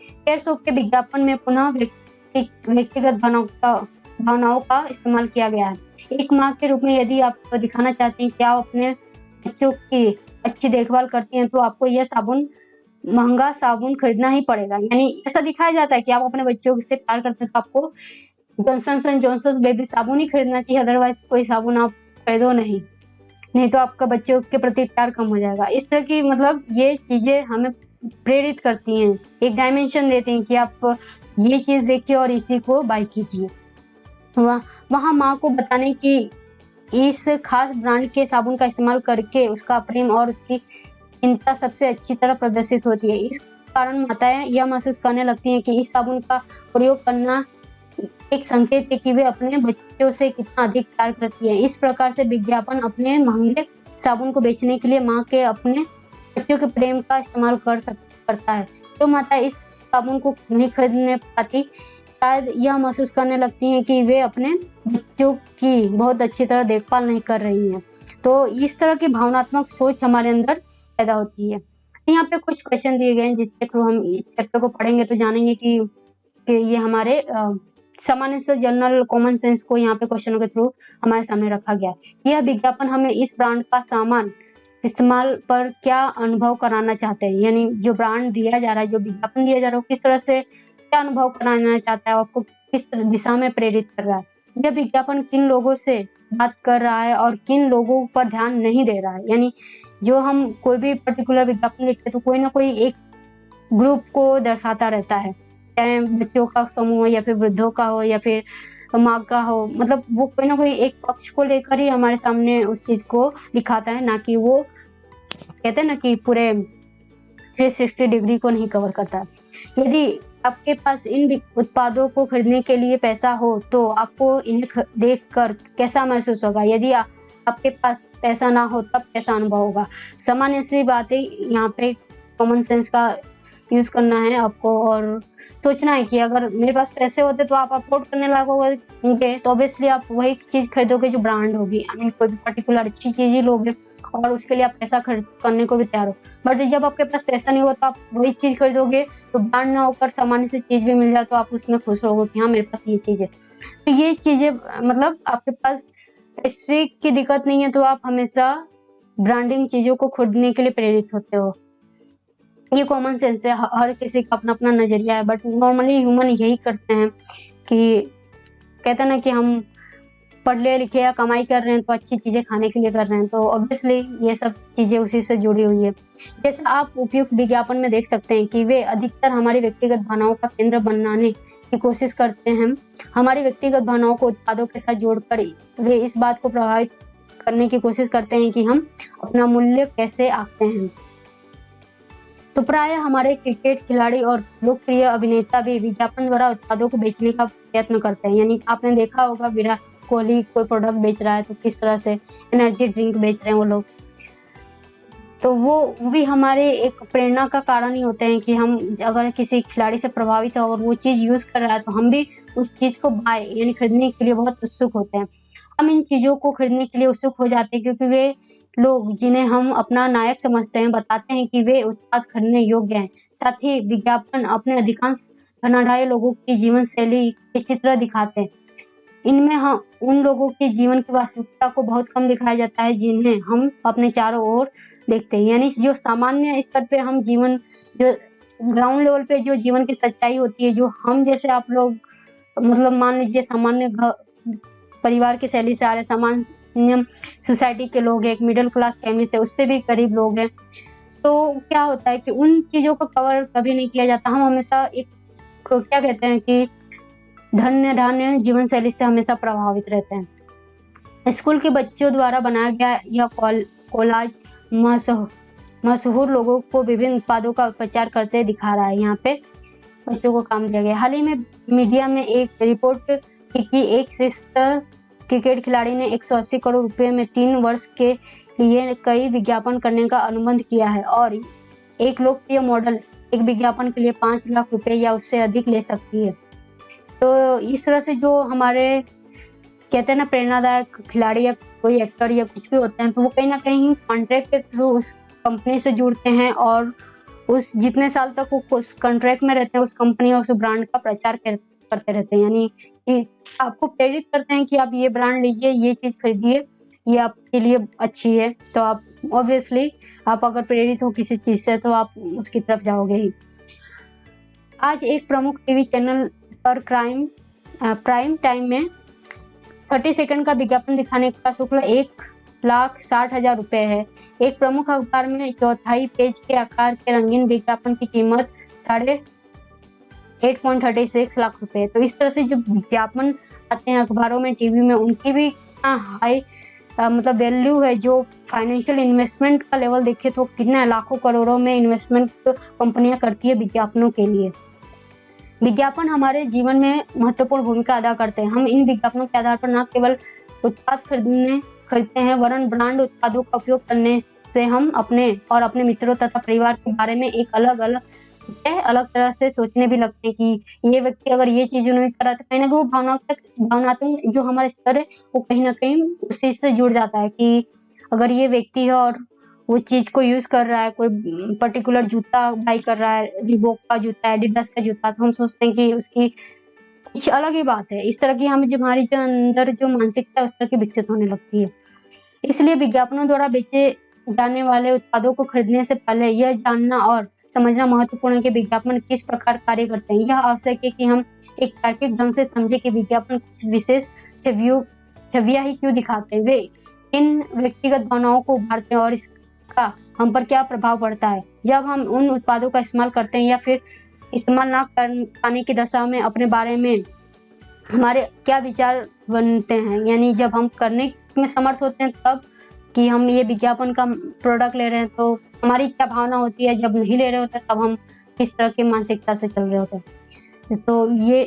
S1: हेयर सोप के विज्ञापन में पुनः व्यक्तिगत भावनाओं का इस्तेमाल किया गया है। एक माँ के रूप में यदि आप दिखाना चाहते हैं कि आप अपने बच्चों की अच्छी देखभाल करती हैं तो आपको यह महंगा साबुन खरीदना ही पड़ेगा। यानी ऐसा दिखाया जाता है कि आप अपने बच्चों से प्यार करते हैं तो आपको जॉनसन बेबी साबुन ही खरीदना चाहिए, अदरवाइज कोई साबुन आप खरीदो नहीं तो आपका बच्चों के प्रति प्यार कम हो जाएगा। इस तरह की मतलब ये चीजें हमें प्रेरित करती हैं, एक डायमेंशन देती हैं कि आप ये चीज देखिए और इसी को बाय कीजिए। वहाँ माँ को बताने की इस खास ब्रांड के साबुन का इस्तेमाल करके उसका प्रेम और उसकी चिंता सबसे अच्छी तरह प्रदर्शित होती है। इस कारण माताएं यह महसूस करने लगती हैं कि इस साबुन का प्रयोग करना एक संकेत है कि वे अपने बच्चों से कितना अधिक प्यार करती है। इस प्रकार से विज्ञापन अपने महंगे साबुन को बेचने के लिए माँ के अपने बच्चों के प्रेम का इस्तेमाल करता है। तो माता इस साबुन को नहीं खरीदने पाती, शायद यह महसूस करने लगती हैं कि वे अपने बच्चों की बहुत अच्छी तरह देखभाल नहीं कर रही हैं। तो इस तरह की भावनात्मक सोच हमारे अंदर पैदा होती है। यहाँ पे कुछ क्वेश्चन दिए गए हैं जिसके थ्रू हम इस चैप्टर को पढ़ेंगे तो जानेंगे कि ये हमारे सामान्य से जनरल कॉमन सेंस को यहाँ पे क्वेश्चनों के थ्रू हमारे सामने रखा गया है। यह विज्ञापन हमें इस ब्रांड का सामान इस्तेमाल पर क्या अनुभव कराना चाहते हैं, यानी जो ब्रांड दिया जा रहा है, जो विज्ञापन दिया जा रहा है, किस तरह से क्या अनुभव कराना चाहता है, आपको किस दिशा में प्रेरित कर रहा है, यह विज्ञापन किन लोगों से बात कर रहा है और किन लोगों पर ध्यान नहीं दे रहा है। यानी जो हम कोई भी पर्टिकुलर विज्ञापन लिखते तो कोई ना कोई एक ग्रुप को दर्शाता रहता है, चाहे बच्चों का समूह हो या फिर वृद्धों का हो या फिर माँ का हो, मतलब वो कोई ना कोई एक पक्ष को लेकर ही हमारे सामने उस चीज को दिखाता है, ना कि वो कहते हैं ना कि पूरे 360 डिग्री को नहीं कवर करता। यदि आपके पास इन उत्पादों को खरीदने के लिए पैसा हो तो आपको इन्हें देखकर कैसा महसूस होगा? यदि आपके पास पैसा ना हो तब कैसा अनुभव होगा। सामान्य सी बातें यहाँ पे कॉमन सेंस का यूज करना है आपको और सोचना है कि अगर मेरे पास पैसे होते तो आप अफोर्ड करने लायक होंगे तो ऑब्वियसली आप वही चीज खरीदोगे जो ब्रांड होगी। आई मीन कोई भी पर्टिकुलर अच्छी चीज ही लोगे और उसके लिए आप पैसा खर्च करने को भी तैयार हो। बट जब आपके पास पैसा नहीं हो तो आप वही चीज खरीदोगे तो ब्रांड ना होकर सामान्य सी चीज भी मिल जाए तो आप उसमें खुश रहोगे कि हाँ मेरे पास ये चीज है। तो ये चीजें मतलब आपके पास पैसे की दिक्कत नहीं है तो आप हमेशा ब्रांडिंग चीजों को खरीदने के लिए प्रेरित होते हो। ये कॉमन सेंस है, हर किसी का अपना अपना नजरिया है बट नॉर्मली ह्यूमन यही करते हैं कि कहते हैं ना कि हम पढ़े लिखे या कमाई कर रहे हैं तो अच्छी चीजें खाने के लिए कर रहे हैं तो ऑब्वियसली ये सब चीजें उसी से जुड़ी हुई है। जैसे आप उपयुक्त विज्ञापन में देख सकते हैं कि वे अधिकतर हमारी व्यक्तिगत भावनाओं का केंद्र बनाने की कोशिश करते हैं। हमारी व्यक्तिगत भावनाओं को उत्पादों के साथ जोड़कर वे इस बात को प्रभावित करने की कोशिश करते हैं कि हम अपना मूल्य कैसे आंकते हैं। तो प्राय हमारे क्रिकेट खिलाड़ी और लोकप्रिय अभिनेता भी विज्ञापन द्वारा उत्पादों को बेचने का प्रयत्न करते हैं। यानी आपने देखा होगा विराट कोहली कोई प्रोडक्ट बेच रहा है तो किस तरह से एनर्जी ड्रिंक बेच रहे हैं वो लोग, तो वो भी हमारे एक प्रेरणा का कारण ही होते हैं कि हम अगर किसी खिलाड़ी से प्रभावित हो और वो चीज यूज कर रहा है तो हम भी उस चीज को बाय यानी खरीदने के लिए बहुत उत्सुक होते हैं। हम इन चीजों को खरीदने के लिए उत्सुक हो जाते हैं क्योंकि वे लोग जिन्हें हम अपना नायक समझते हैं बताते हैं कि वे उत्पाद खरीदने योग्य हैं। साथ ही विज्ञापन अपने अधिकांश धनाढ्य लोगों की जीवन शैली के चित्र दिखाते हैं। इनमें हम उन लोगों के जीवन की वास्तविकता को बहुत कम दिखाया जाता है जिन्हें हम अपने चारों ओर देखते हैं। यानी जो सामान्य स्तर पे हम जीवन जो ग्राउंड लेवल पे जो जीवन की सच्चाई होती है, जो हम जैसे आप लोग मतलब मान लीजिए सामान्य परिवार की शैली से आ रहे सामान्य सोसाइटी के लोग हैं, एक मिडिल क्लास फैमिली से उससे भी करीब लोग हैं, तो क्या होता है कि उन चीजों को कवर कभी नहीं किया जाता। हम हमेशा एक क्या कहते हैं कि धन्य जीवन शैली से हमेशा प्रभावित रहते हैं। स्कूल के बच्चों द्वारा बनाया गया यह कोलाज मशहूर लोगों को विभिन्न उत्पादों का प्रचार करते दिखा रहा है। यहाँ पे बच्चों को काम दिया गया। हाल ही में मीडिया में एक रिपोर्ट थी कि एक सिस्टर क्रिकेट खिलाड़ी ने 180 करोड़ रुपए में 3 वर्ष के लिए कई विज्ञापन करने का अनुबंध किया है और एक लोकप्रिय मॉडल एक विज्ञापन के लिए 5 लाख रुपए या उससे अधिक ले सकती है। तो इस तरह से जो हमारे कहते हैं ना प्रेरणादायक खिलाड़ी या कोई एक्टर या कुछ भी होते हैं तो वो कहीं ना कहीं कॉन्ट्रैक्ट के थ्रू उस कंपनी से जुड़ते हैं और उस जितने साल तक वो उस कॉन्ट्रैक्ट में रहते हैं उस कंपनी और उस ब्रांड का प्रचार करते रहते हैं। यानी कि आपको प्रेरित करते हैं कि आप ये ब्रांड लीजिए, ये चीज खरीदिए, ये आपके लिए अच्छी है। तो आप ऑब्वियसली आप अगर प्रेरित हो किसी चीज से तो आप उसकी तरफ जाओगे ही। आज एक प्रमुख टीवी चैनल पर प्राइम टाइम में 30 सेकंड का विज्ञापन दिखाने का शुल्क 1,60,000 रुपए है। एक प्रमुख अखबार में चौथाई पेज के आकार के रंगीन विज्ञापन की कीमत 8.36 लाख रुपए। तो इस तरह से जो विज्ञापन आते हैं अखबारों में, टीवी में, उनकी भी हाई मतलब वैल्यू है। जो फाइनेंशियल इन्वेस्टमेंट का लेवल देखे तो कितना लाखों करोड़ों में इन्वेस्टमेंट कंपनियां करती है विज्ञापनों के लिए। विज्ञापन हमारे जीवन में महत्वपूर्ण भूमिका अदा करते हैं। हम इन विज्ञापनों के आधार पर न केवल उत्पाद खरीदते हैं वरन ब्रांड उत्पादों का उपयोग करने से हम अपने और अपने मित्रों तथा परिवार के बारे में एक अलग तरह से सोचने भी लगते हैं कि ये व्यक्ति अगर ये चीज नहीं कर रहा तो कहीं ना कहीं वो भावनात्मक जो हमारा स्तर है वो कहीं ना कहीं उस चीज से जुड़ जाता है कि अगर ये व्यक्ति है और वो चीज को यूज कर रहा है, कोई पर्टिकुलर जूता बाई कर रहा है, रिबॉक का जूता है, एडिडास का जूता, तो हम सोचते हैं कि उसकी कुछ अलग ही बात है। इस तरह की हमें हमारी जो अंदर जो मानसिकता है उस तरह की विकसित होने लगती है। इसलिए विज्ञापनों द्वारा बेचे जाने वाले उत्पादों को खरीदने से पहले यह जानना और समझना महत्वपूर्ण है कि विज्ञापन किस प्रकार कार्य करते हैं। यह आवश्यक है कि हम एक तार्किक ढंग से समझे कि विज्ञापन कुछ विशेष छवियां ही क्यों दिखाते हैं, वे इन व्यक्तिगत भावनाओं को उभारते हैं और इसका हम पर क्या प्रभाव पड़ता है जब हम उन उत्पादों का इस्तेमाल करते हैं या फिर इस्तेमाल ना कर पाने की दशा में अपने बारे में हमारे क्या विचार बनते हैं। यानी जब हम करने में समर्थ होते हैं तब कि हम ये विज्ञापन का प्रोडक्ट ले रहे हैं तो हमारी क्या भावना होती है, जब नहीं ले रहे होते तब हम किस तरह की मानसिकता से चल रहे होते हैं। तो ये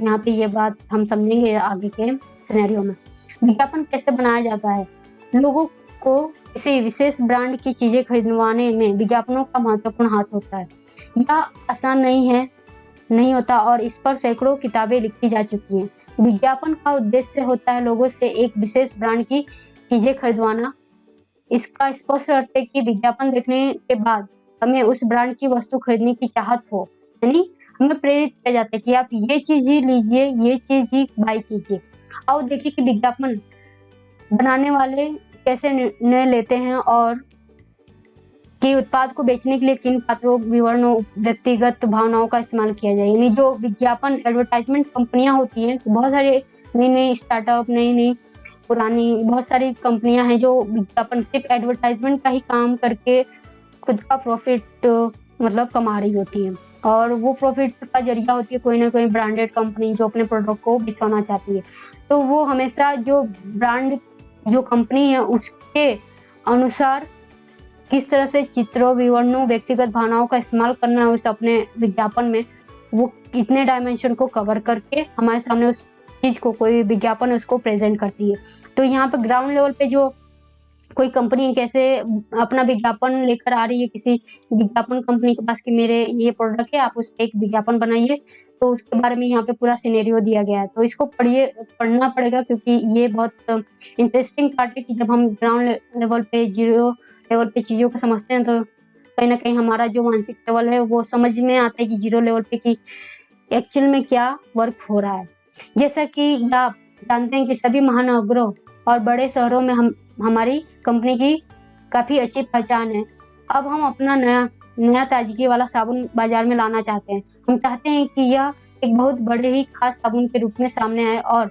S1: यहाँ पे ये बात हम समझेंगे आगे के सिनेरियो में। विज्ञापन कैसे बनाया जाता है। लोगों को किसी विशेष ब्रांड की चीजें खरीदवाने में विज्ञापनों का महत्वपूर्ण हाथ होता है। यह आसान नहीं होता और इस पर सैकड़ों किताबें लिखी जा चुकी हैं। विज्ञापन का उद्देश्य होता है लोगों से एक विशेष ब्रांड की चीजें खरीदवाना। इसका स्पष्ट अर्थ है कि विज्ञापन देखने के बाद हमें उस ब्रांड की वस्तु खरीदने की चाहत हो, यानी हमें प्रेरित किया जाता है कि आप ये चीज ही लीजिए, ये चीज ही बाय कीजिए। आओ देखिए कि विज्ञापन बनाने वाले कैसे निर्णय लेते हैं और कि उत्पाद को बेचने के लिए किन पात्रों, विवरणों, व्यक्तिगत भावनाओं का इस्तेमाल किया जाए। यानी जो विज्ञापन एडवर्टाइजमेंट कंपनियां होती हैं, बहुत सारे नई स्टार्टअप, नई पुरानी बहुत सारी कंपनियां हैं जो विज्ञापन सिर्फ एडवर्टाइजमेंट का ही काम करके खुद का प्रॉफिट मतलब कमा रही होती है, और वो प्रॉफिट का जरिया होती है कोई ना कोई ब्रांडेड कंपनी जो अपने प्रोडक्ट को बिचवाना चाहती है। तो वो हमेशा जो ब्रांड जो कंपनी है उसके अनुसार किस तरह से चित्रों, विवरणों, व्यक्तिगत भावनाओं का इस्तेमाल करना है उस अपने विज्ञापन में, वो कितने डायमेंशन को कवर करके हमारे सामने उस चीज को, कोई विज्ञापन उसको प्रेजेंट करती है। तो यहाँ पे ग्राउंड लेवल पे जो कोई कंपनी कैसे अपना विज्ञापन लेकर आ रही है किसी विज्ञापन कंपनी के पास कि मेरे ये प्रोडक्ट है, आप उस पर एक विज्ञापन बनाइए, तो उसके बारे में यहाँ पे पूरा सिनेरियो दिया गया है। तो इसको पढ़ना पड़ेगा क्योंकि ये बहुत इंटरेस्टिंग पार्ट है कि जब हम ग्राउंड लेवल पे, जीरो लेवल पे चीजों को समझते हैं तो कहीं ना कहीं हमारा जो मानसिक लेवल है वो समझ में आता है कि जीरो लेवल पे कि एक्चुअल में क्या वर्क हो रहा है। जैसा कि आप जानते हैं कि सभी महानगरों और बड़े शहरों में हमारी कंपनी की काफी अच्छी पहचान है। अब हम अपना नया ताजगी वाला साबुन बाजार में लाना चाहते हैं। हम चाहते हैं कि यह एक बहुत बड़े ही खास साबुन के रूप में सामने आए और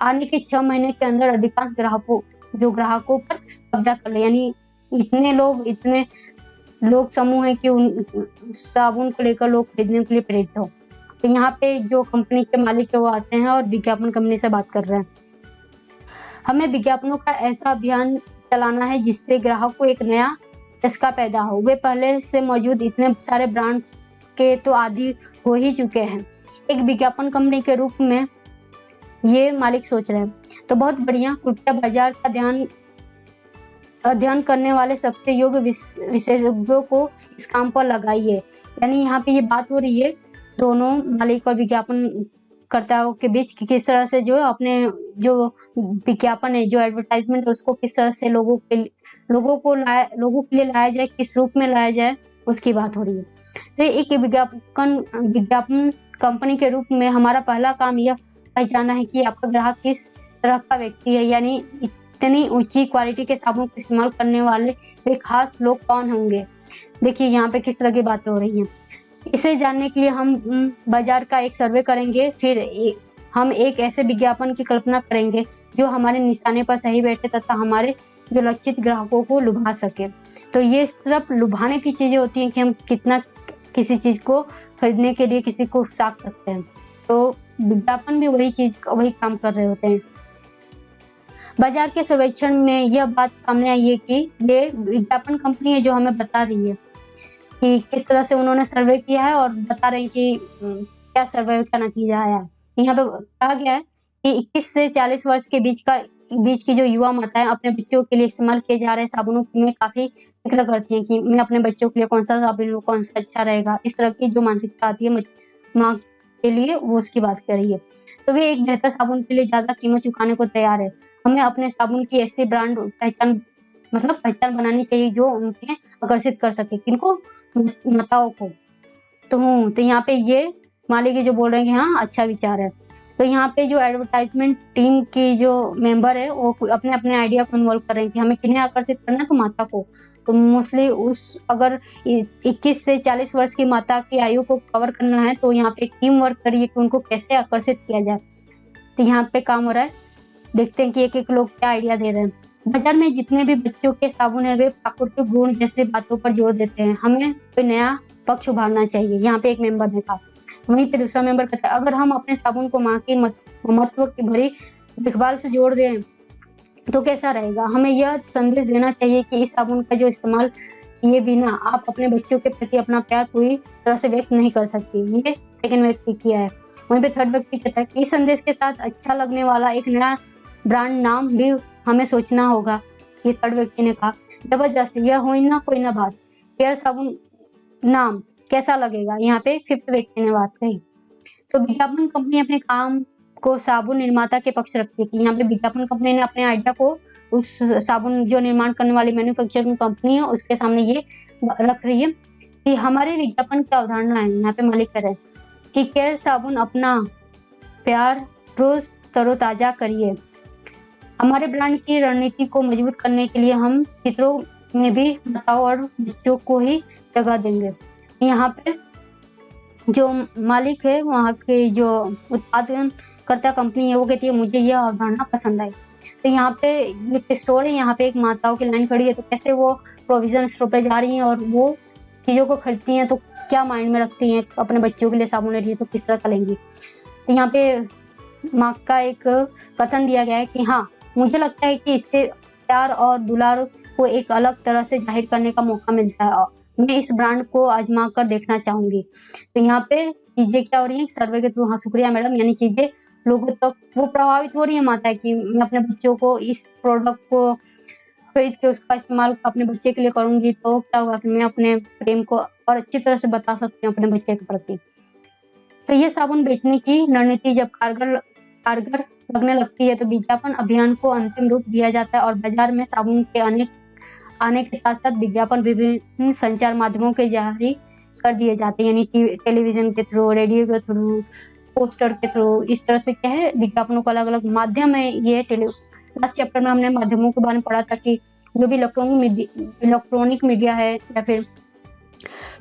S1: आने के 6 महीने के अंदर अधिकांश ग्राहकों पर कब्जा कर ले। यानी इतने लोग समूह है कि उन साबुन को लेकर लोग खरीदने के लिए प्रेरित हो। तो यहाँ पे जो कंपनी के मालिक है वो आते हैं और विज्ञापन कंपनी से बात कर रहे हैं। हमें विज्ञापनों का ऐसा अभियान चलाना है जिससे ग्राहक को एक नया चस्का पैदा हो। वे पहले से मौजूद इतने सारे ब्रांड के तो आदी हो ही चुके हैं। एक विज्ञापन कंपनी के रूप में ये मालिक सोच रहे हैं। तो बहुत बढ़िया, कृपया बाजार का अध्ययन करने वाले सबसे योग्य विशेषज्ञों को इस काम पर लगाइए। यानी यहाँ पे ये बात हो रही है दोनों मालिक और विज्ञापन कर्ताओं के बीच कि किस तरह से जो अपने जो विज्ञापन है, जो एडवर्टाइजमेंट है, उसको किस तरह से लोगों के लिए लाया जाए, किस रूप में लाया जाए, उसकी बात हो रही है। तो एक विज्ञापन कंपनी के रूप में हमारा पहला काम यह पहचानना है कि आपका ग्राहक किस तरह का व्यक्ति है। यानी इतनी ऊंची क्वालिटी के साबुन को इस्तेमाल करने वाले वे खास लोग कौन होंगे। देखिए यहाँ पे किस तरह की बातें हो रही हैं। इसे जानने के लिए हम बाजार का एक सर्वे करेंगे, फिर हम एक ऐसे विज्ञापन की कल्पना करेंगे जो हमारे निशाने पर सही बैठे तथा हमारे जो लक्षित ग्राहकों को लुभा सके। तो ये सिर्फ लुभाने की चीजें होती हैं कि हम कितना किसी चीज को खरीदने के लिए किसी को उकसा सकते हैं। तो विज्ञापन भी वही काम कर रहे होते हैं। बाजार के सर्वेक्षण में यह बात सामने आई है कि ये विज्ञापन कंपनी है जो हमें बता रही है कि किस तरह से उन्होंने सर्वे किया है और बता रहे हैं कि क्या सर्वे का नतीजा आया है। यहाँ पे कहा गया है कि 21 से 40 वर्ष के बीच की जो युवा माताएं अपने बच्चों के लिए इस्तेमाल किए जा रहे साबुनों में काफी फिक्र करती हैं कि मैं अपने बच्चों के लिए कौन सा साबुन लूं, कौन सा अच्छा रहेगा। इस तरह की जो मानसिकता आती है माँ के लिए, वो उसकी बात कर रही है। तो वे एक बेहतर साबुन के लिए ज्यादा कीमत चुकाने को तैयार है। हमें अपने साबुन की ऐसी ब्रांड पहचान बनानी चाहिए जो उन्हें आकर्षित कर सके। किनको? माताओं को। तो यहाँ पे ये मालिक जो बोल रहे हैं कि हाँ अच्छा विचार है। तो यहाँ पे जो एडवर्टाइजमेंट टीम की जो मेंबर है वो अपने अपने आइडिया को इन्वॉल्व कर रहे हैं कि हमें किन्हें आकर्षित करना है, तो माता को। तो मोस्टली अगर 21 से 40 वर्ष की माता की आयु को कवर करना है तो यहाँ पे टीम वर्क करिए कि उनको कैसे आकर्षित किया जाए। तो यहाँ पे काम हो रहा है। देखते हैं कि एक लोग क्या आइडिया दे रहे हैं। बाजार में जितने भी बच्चों के साबुन है वे प्राकृतिक गुण जैसे बातों पर जोर देते हैं। हमें कोई नया पक्ष उभारना चाहिए। यहाँ पे एक मेंबर ने कहा। वहीं पे दूसरा मेंबर कहता है अगर हम अपने साबुन को माँ की महत्व की भरी देखभाल से जोड़ दें तो कैसा रहेगा। हमें यह संदेश देना चाहिए कि इस साबुन का जो इस्तेमाल किए बिना आप अपने बच्चों के प्रति अपना प्यार पूरी तरह से व्यक्त नहीं कर सकती। ये सेकंड व्यक्ति किया है। वहीं पे थर्ड व्यक्ति कहता है कि इस संदेश के साथ अच्छा लगने वाला एक नया ब्रांड नाम भी हमें सोचना होगा। कि थर्ड व्यक्ति ने कहा, जबरदस्ती यह हुई ना कोई ना बात, पेयर साबुन नाम कैसा लगेगा, यहाँ पे फिफ्थ व्यक्ति ने बात कही। तो विज्ञापन कंपनी अपने काम को साबुन निर्माता के पक्ष रखती है कि यहाँ पे विज्ञापन कंपनी ने अपने आइडिया को उस साबुन जो निर्माण करने वाली मैन्युफैक्चरिंग कंपनी है उसके सामने ये रख रही है कि हमारे विज्ञापन की अवधारणा है, यहाँ पे मालिक कह रहे हैं कि केयर साबुन अपना प्यार रोज तरोताजा करिए। हमारे ब्रांड की रणनीति को मजबूत करने के लिए हम चित्रों में भी बताओ और बच्चों को ही जगह देंगे। यहाँ पे जो मालिक है वहाँ के जो उत्पादन करता कंपनी है वो कहती है मुझे यह अवधारणा पसंद आई। तो यहाँ पे ये स्टोर है, यहाँ पे एक माताओं की लाइन खड़ी है, तो कैसे वो प्रोविजन स्टोर पे जा रही हैं और वो चीज़ों को खरीदती हैं तो क्या माइंड में रखती हैं, अपने बच्चों के लिए साबुन ले रही है तो किस तरह का लेंगी। तो यहाँ पे माँ का एक कथन दिया गया है कि हाँ मुझे लगता है कि इससे प्यार और दुलार को एक अलग तरह से जाहिर करने का मौका मिलता है, मैं इस ब्रांड को आजमा कर देखना चाहूंगी। तो यहाँ पे चीजें क्या हो रही है सर्वे के थ्रू, हाँ शुक्रिया मैडम, यानी चीजें लोगों तक वो प्रभावित हो रही है माता कि मैं अपने बच्चों को इस प्रोडक्ट को खरीद के उसका इस्तेमाल अपने बच्चे के लिए करूंगी तो क्या होगा कि मैं अपने प्रेम को और अच्छी तरह से बता सकती हूँ अपने बच्चे के प्रति। तो ये साबुन बेचने की रणनीति जब कारगर लगने लगती है तो विज्ञापन अभियान को अंतिम रूप दिया जाता है और बाजार में साबुन के अनेक आने के साथ साथ विज्ञापन विभिन्न संचार माध्यमों के जारी कर दिए जाते हैं, यानी टेलीविजन के थ्रू, रेडियो के थ्रू, पोस्टर के थ्रू, इस तरह से क्या है विज्ञापनों का अलग अलग माध्यम है। ये लास्ट चैप्टर में हमने माध्यमों के बारे में पढ़ा था कि जो भी इलेक्ट्रॉनिक मीडिया है या फिर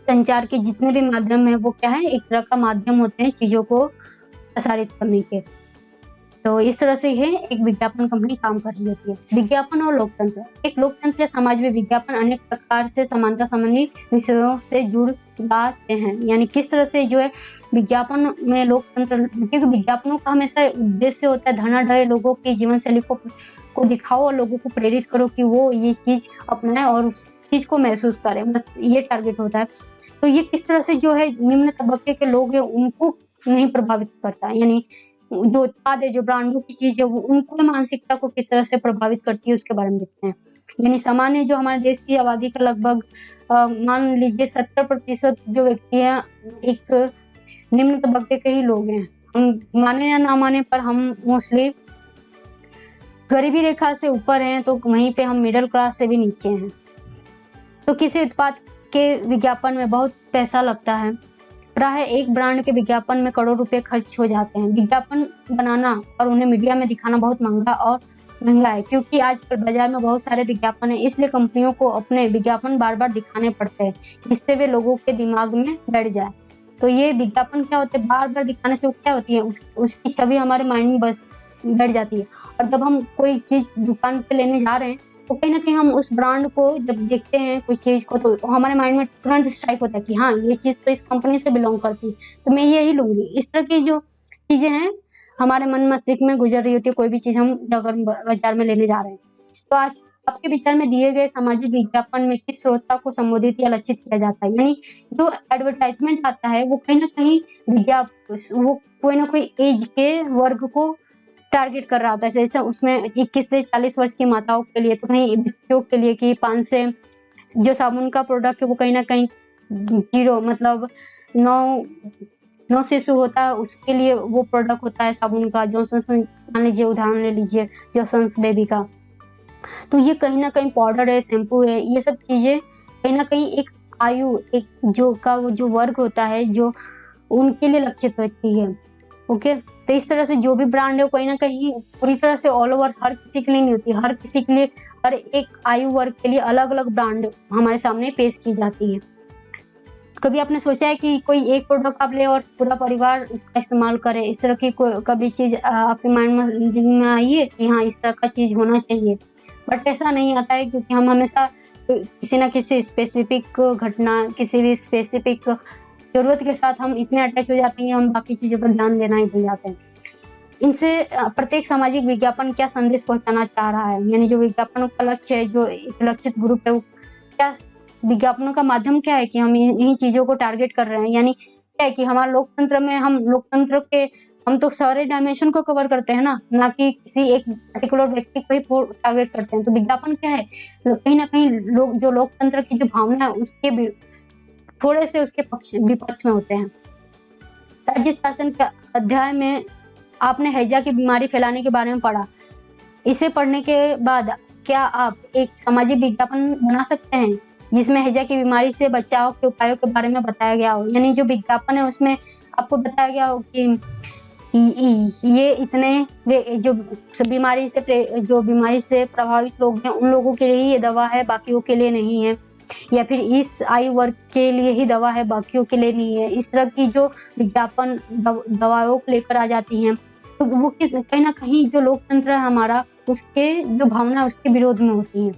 S1: संचार के जितने भी माध्यम है वो क्या है एक तरह का माध्यम होते हैं चीजों को प्रसारित करने के। तो इस तरह से है एक विज्ञापन कंपनी काम कर रही होती है। विज्ञापन और लोकतंत्र, एक लोकतंत्र समाज में विज्ञापन अनेक प्रकार से समानता संबंधी विषयों से जुड़ जाते हैं, यानी किस तरह से जो है विज्ञापन में लोकतंत्र, क्योंकि विज्ञापनों का हमेशा उद्देश्य होता है धनाढ्य लोगों की जीवन शैली को दिखाओ और लोगों को प्रेरित करो कि वो ये चीज अपनाए और उस चीज को महसूस करें, बस ये टारगेट होता है। तो ये किस तरह से जो है निम्न तबके के लोग हैं उनको नहीं प्रभावित करता, यानी जो उत्पाद है जो ब्रांडों की चीज है वो उनको मानसिकता को किस तरह से प्रभावित करती है उसके बारे में देखते हैं। यानी सामान्य जो हमारे देश की आबादी का लगभग मान लीजिए 70% जो व्यक्ति हैं एक निम्न तबके के ही लोग हैं। हम माने या ना माने पर हम मोस्टली गरीबी रेखा से ऊपर हैं, तो वहीं पे हम मिडिल क्लास से भी नीचे हैं। तो किसी उत्पाद के विज्ञापन में बहुत पैसा लगता है, प्राय एक ब्रांड के विज्ञापन में करोड़ रुपए खर्च हो जाते हैं। विज्ञापन बनाना और उन्हें मीडिया में दिखाना बहुत महंगा है, क्योंकि आजकल बाजार में बहुत सारे विज्ञापन है, इसलिए कंपनियों को अपने विज्ञापन बार बार दिखाने पड़ते हैं जिससे वे लोगों के दिमाग में बैठ जाए। तो ये विज्ञापन क्या होते हैं बार बार दिखाने से क्या होती है उसकी छवि हमारे माइंड में बस बैठ जाती है, और जब हम कोई चीज दुकान पे लेने जा रहे हैं तो कहीं ना कहीं हम उस ब्रांड को जब देखते हैं कुछ चीज को तो हमारे माइंड में तुरंत स्ट्राइक होता है कि हाँ ये चीज तो इस कंपनी से बिलोंग करती है तो मैं यही लूंगी। इस तरह की जो चीजें हैं हमारे मन मस्तिष्क में गुजर रही होती है कोई भी चीज हम अगर बाजार में लेने जा रहे हैं। तो आज आपके विचार में दिए गए सामाजिक विज्ञापन में किस श्रोता को संबोधित या लक्षित किया जाता है, यानी जो एडवर्टाइजमेंट आता है वो कहीं ना कहीं वो कोई ना कोई एज के वर्ग को टारगेट कर रहा होता है, जैसे उसमें 21 से 40 वर्ष की माताओं के लिए, तो कहीं बच्चों के लिए कि 5 से जो साबुन का प्रोडक्ट है वो कहीं ना कहीं 0 मतलब 9 शिशु होता है उसके लिए वो प्रोडक्ट होता है साबुन का। जॉनसन्स मान लीजिए उदाहरण ले लीजिए जॉनसन्स बेबी का, तो ये कहीं ना कहीं पाउडर है, शैम्पू है, ये सब चीजें कहीं ना कहीं एक आयु एक जो वर्ग होता है जो उनके लिए लक्षित होती है। ओके, तो इस तरह से जो भी ब्रांड है वो कहीं ना कहीं पूरी तरह से ऑल ओवर हर किसी के लिए नहीं होती, हर किसी के लिए हर एक आयु वर्ग के लिए अलग अलग ब्रांड हमारे सामने पेश की जाती है। कभी आपने सोचा है कि कोई एक प्रोडक्ट आप ले और पूरा परिवार उसका इस्तेमाल करे, इस तरह की कभी चीज आपके माइंड में आई है कि हाँ इस तरह का चीज होना चाहिए, बट ऐसा नहीं आता है क्योंकि हम हमेशा किसी ना किसी स्पेसिफिक घटना किसी भी स्पेसिफिक जरूरत के साथ हम इतने अटैच हो जाते हैं हम बाकी चीजों पर ध्यान देना ही भूल जाते हैं। इनसे प्रत्येक सामाजिक विज्ञापन क्या संदेश पहुंचाना चाह रहा है, यानी जो विज्ञापनों का लक्ष्य है जो एक लक्षित ग्रुप है वो क्या विज्ञापनों का माध्यम क्या है कि हम इन्हीं चीजों को टारगेट कर रहे हैं, यानी क्या है कि हमारा लोकतंत्र में हम लोकतंत्र के हम तो सारे डायमेंशन को कवर करते हैं ना कि किसी एक पर्टिकुलर व्यक्ति को ही टारगेट करते हैं। तो विज्ञापन क्या है, कहीं ना कहीं लोकतंत्र की जो भावना है उसके भी थोड़े से उसके विपक्ष में होते हैं। राज्य शासन के अध्याय में आपने हैजा की बीमारी फैलाने के बारे में पढ़ा। इसे पढ़ने के बाद क्या आप एक सामाजिक विज्ञापन बना सकते हैं जिसमें हैजा की बीमारी से बचाव के उपायों के बारे में बताया गया हो? यानी जो विज्ञापन है उसमें आपको बताया गया हो कि ये इतने जो बीमारी से प्रभावित लोग हैं उन लोगों के लिए ही ये दवा है, बाकियों के लिए नहीं है, या फिर इस आयु वर्ग के लिए ही दवा है, बाकियों के लिए नहीं है। इस तरह की जो विज्ञापन दवाओं को लेकर आ जाती हैं, तो वो कहीं ना कहीं जो लोकतंत्र है हमारा, उसके जो भावना है उसके विरोध में होती है।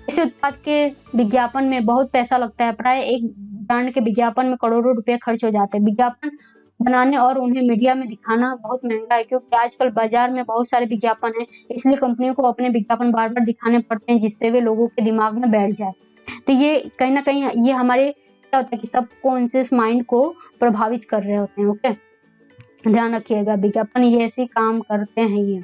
S1: इस उत्पाद के विज्ञापन में बहुत पैसा लगता है। प्राय एक ब्रांड के विज्ञापन में करोड़ों रुपए खर्च हो जाते हैं। विज्ञापन बनाने और उन्हें मीडिया में दिखाना बहुत महंगा है, क्योंकि आजकल बाजार में बहुत सारे विज्ञापन हैं, इसलिए कंपनियों को अपने विज्ञापन बार बार दिखाने पड़ते हैं जिससे वे लोगों के दिमाग में बैठ जाए। तो ये कहीं ना कहीं ये हमारे क्या होता है कि सबकॉन्शियस माइंड को प्रभावित कर रहे होते हैं। ओके, ध्यान रखिएगा, विज्ञापन ये ऐसे काम करते हैं। ये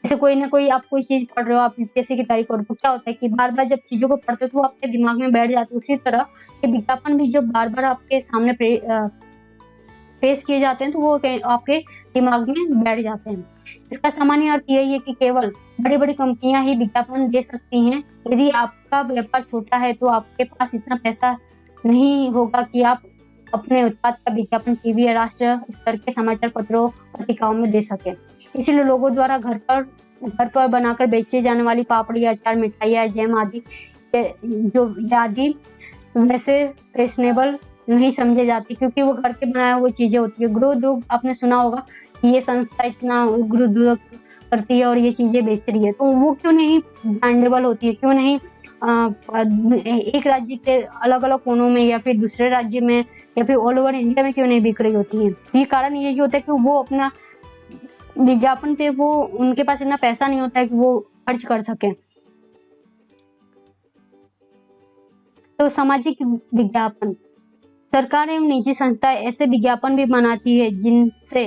S1: जैसे कोई ना कोई आप कोई चीज पढ़ रहे हो, आप यूपीएससी की तैयारी करो, तो क्या होता है कि बार बार जब चीजों को पढ़ते हो तो वो आपके दिमाग में बैठ जाती है। उसी तरह ये विज्ञापन भी जब बार बार आपके सामने पेश किए जाते हैं तो वो आपके दिमाग में बैठ जाते हैं। इसका सामान्य अर्थ यही है कि केवल बड़ी बड़ी कंपनियां ही विज्ञापन दे सकती हैं। यदि आपका व्यापार छोटा है तो आपके पास इतना पैसा नहीं होगा कि आप अपने उत्पाद का विज्ञापन टीवी या राष्ट्र स्तर के समाचार पत्रों पत्रिकाओं में दे सके। इसीलिए लोगों द्वारा घर पर बनाकर बेचे जाने वाली पापड़ी, अचार, मिठाइयाँ, जैम आदि वैसे फैशनेबल नहीं समझे जाती, क्योंकि वो घर के बनाए हुए चीजें होती है। गृह उद्योग आपने सुना होगा कि ये संस्था इतना गृह उद्योग करती है और ये चीजें बेच रही है, तो वो क्यों नहीं ब्रांडेबल होती है? क्यों नहीं एक राज्य के अलग अलग कोनों में या फिर दूसरे राज्य में या फिर ऑल ओवर इंडिया में क्यों नहीं बिक रही होती है? ये कारण यही होता है कि वो अपना विज्ञापन पे वो उनके पास इतना पैसा नहीं होता है कि वो खर्च कर सके। तो सामाजिक विज्ञापन, सरकार एवं निजी संस्थाएं ऐसे विज्ञापन भी बनाती है जिनसे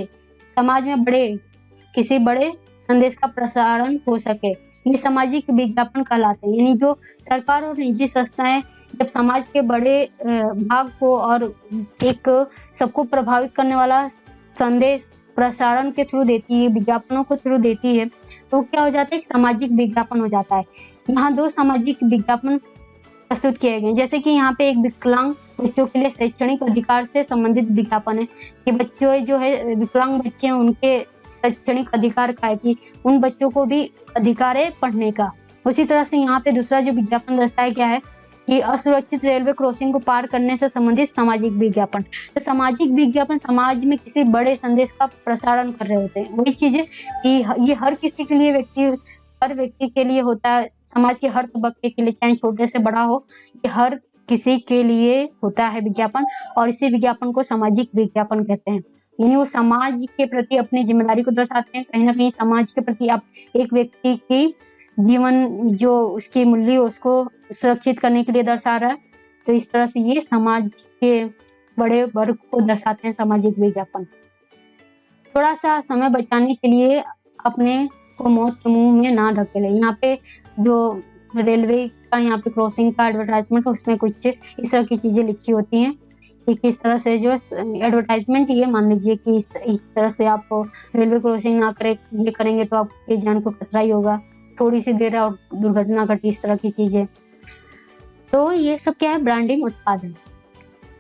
S1: समाज में किसी बड़े संदेश का प्रसारण हो सके। ये सामाजिक विज्ञापन कहलाते हैं। यानी जो सरकार और निजी संस्थाएं जब समाज के बड़े भाग को और एक सबको प्रभावित करने वाला संदेश प्रसारण के थ्रू देती है, विज्ञापनों को थ्रू देती है, तो क्या हो जाता है? सामाजिक विज्ञापन हो जाता है। यहाँ 2 सामाजिक विज्ञापन प्रस्तुत किए गए, जैसे कि यहाँ पे एक विकलांग बच्चों के लिए शैक्षणिक अधिकार से संबंधित विज्ञापन है कि बच्चों जो है विकलांग बच्चे हैं उनके शैक्षणिक अधिकार का है कि उन बच्चों को भी अधिकार है पढ़ने का। उसी तरह से यहाँ पे दूसरा जो विज्ञापन दर्शाया गया है कि असुरक्षित रेलवे क्रॉसिंग को पार करने से संबंधित सामाजिक विज्ञापन। तो सामाजिक विज्ञापन समाज में किसी बड़े संदेश का प्रसारण कर रहे होते हैं। वही चीज है कि ये हर किसी के लिए हर व्यक्ति के लिए होता है, समाज के हर तबके के लिए, चाहे छोटे से बड़ा हो, ये हर किसी के लिए होता है विज्ञापन, और इसी विज्ञापन को सामाजिक विज्ञापन कहते हैं। यानी वो समाज के प्रति अपनी जिम्मेदारी को दर्शाते हैं। कहीं ना कहीं समाज के प्रति आप एक व्यक्ति की जीवन जो उसकी मूल्य उसको सुरक्षित करने के लिए दर्शा रहा है। तो इस तरह से ये समाज के बड़े वर्ग को दर्शाते हैं सामाजिक विज्ञापन। थोड़ा सा समय बचाने के लिए अपने को मौत के मुंह में ना ढकेले। यहाँ पे जो रेलवे का यहाँ पे क्रॉसिंग का एडवर्टाइजमेंट, उसमें कुछ इस तरह की चीजें लिखी होती हैं कि किस तरह से जो एडवर्टाइजमेंट, ये मान लीजिए कि इस तरह से आप रेलवे क्रॉसिंग ना करें, ये करेंगे तो आपकी जान को खतरा ही होगा, थोड़ी सी देर और दुर्घटना घटी, इस तरह की चीजें। तो ये सब क्या है? ब्रांडिंग उत्पाद है।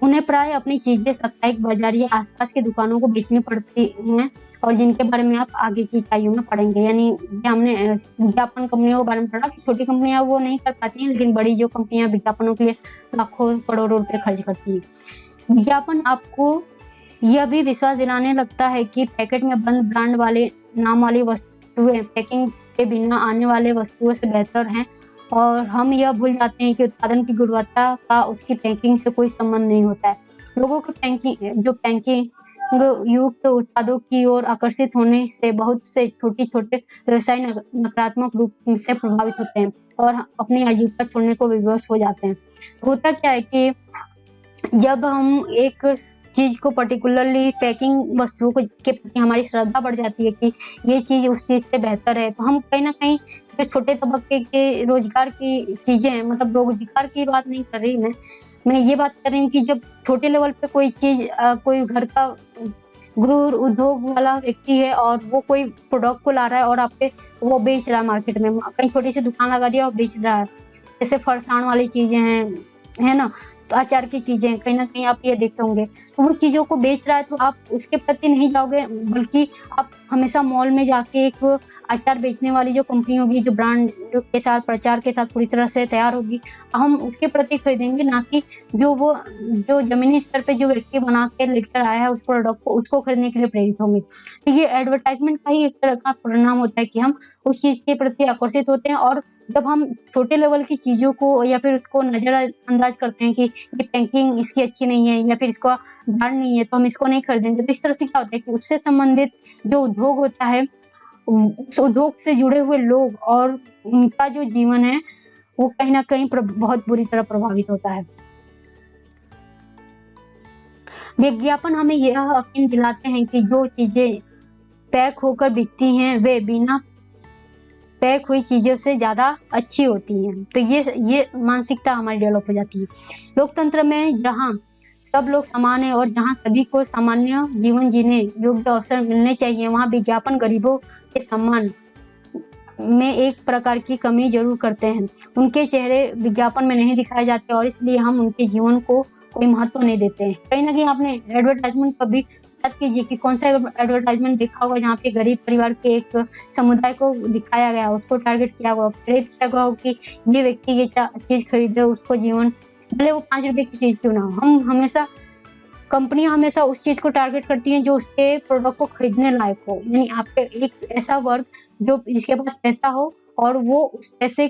S1: उन्हें प्राय अपनी चीजें साप्ताहिक बाजार या आसपास की दुकानों को बेचनी पड़ती हैं, और जिनके बारे में आप आगे की इकाइयों में पढ़ेंगे। यानी ये हमने विज्ञापन कंपनियों के बारे में पढ़ा कि छोटी कंपनियां वो नहीं कर पाती हैं, लेकिन बड़ी जो कंपनियां विज्ञापनों के लिए लाखों करोड़ों रुपए खर्च करती हैं। विज्ञापन आपको यह भी विश्वास दिलाने लगता है कि पैकेट में बंद ब्रांड वाले नाम वाली वस्तुएं पैकिंग के बिना आने वाले वस्तुओं से बेहतर हैं, और हम यह भूल जाते हैं कि उत्पादन की गुणवत्ता का उसकी पैकिंग से कोई संबंध नहीं होता है। लोगों को पैकिंग युक्त उत्पादों की ओर आकर्षित होने से बहुत से छोटे व्यवसाय नकारात्मक रूप से प्रभावित होते हैं और अपनी आजीविका छोड़ने को विवश हो जाते हैं। तो होता क्या है कि जब हम एक चीज को पर्टिकुलरली पैकिंग वस्तुओं को के प्रति हमारी श्रद्धा बढ़ जाती है कि ये चीज उस चीज से बेहतर है, तो हम कहीं ना कहीं जो छोटे तबके के रोजगार की चीजें हैं, मतलब रोजगार की बात नहीं कर रही मैं ये बात कर रही हूँ कि जब छोटे लेवल पे कोई चीज कोई घर का गृह उद्योग वाला व्यक्ति है और वो कोई प्रोडक्ट को ला रहा है और आपके वो बेच रहा है मार्केट में, कहीं छोटी सी दुकान लगा दिया और बेच रहा है, जैसे फरसाण वाली चीजें हैं, है ना, तो अचार की चीजें कहीं ना कहीं आप ये देखते होंगे, तो वो चीजों को बेच रहा है तो आप उसके प्रति नहीं जाओगे, बल्कि आप हमेशा मॉल में जाके एक अचार बेचने वाली जो कंपनी होगी, जो ब्रांड के साथ प्रचार के साथ पूरी तरह से तैयार होगी, हम उसके प्रति खरीदेंगे, ना कि जो जमीनी स्तर पे जो व्यक्ति बना के लेकर आया है उस प्रोडक्ट को, उसको खरीदने के लिए प्रेरित होंगे। तो ये एडवर्टाइजमेंट का ही एक तरह का परिणाम होता है कि हम उस चीज के प्रति आकर्षित होते हैं, और जब हम छोटे लेवल की चीजों को या फिर उसको नजरअंदाज करते हैं कि ये पैकिंग इसकी अच्छी नहीं है या फिर इसका ब्रांड नहीं है तो हम इसको नहीं खरीदेंगे, तो इस तरह से क्या होता है कि उससे संबंधित जो उद्योग होता है, उस उद्योग से जुड़े हुए लोग और उनका जो जीवन है वो कहीं ना कहीं बहुत बुरी तरह प्रभावित होता है। विज्ञापन हमें यह यकीन दिलाते हैं कि जो चीजें पैक होकर बिकती हैं वे बिना पैक हुई चीजों से ज्यादा अच्छी होती हैं। तो ये मानसिकता हमारी डेवलप हो जाती है। लोकतंत्र में जहां सब लोग समान है और जहां सभी को सामान्य जीवन जीने योग्य अवसर मिलने चाहिए, वहां विज्ञापन गरीबों के सम्मान में एक प्रकार की कमी जरूर करते हैं। उनके चेहरे विज्ञापन में नहीं दिखाए जाते और इसलिए हम उनके जीवन को कोई महत्व नहीं देते हैं। कहीं ना कहीं आपने एडवर्टाइजमेंट कभी याद कीजिए कि कौन सा एडवर्टाइजमेंट देखा होगा जहाँ पे गरीब परिवार के एक समुदाय को दिखाया गया, उसको टारगेट किया हुआ, प्रेरित किया गया हो कि ये व्यक्ति ये चीज खरीदे, उसको जीवन, भले वो 5 रुपए की चीज क्यों ना हो। कंपनियां हमेशा उस चीज को टारगेट करती हैं जो उसके प्रोडक्ट को खरीदने लायक हो, यानी आपके एक ऐसा वर्ग जो जिसके पास पैसा हो और वो उस पैसे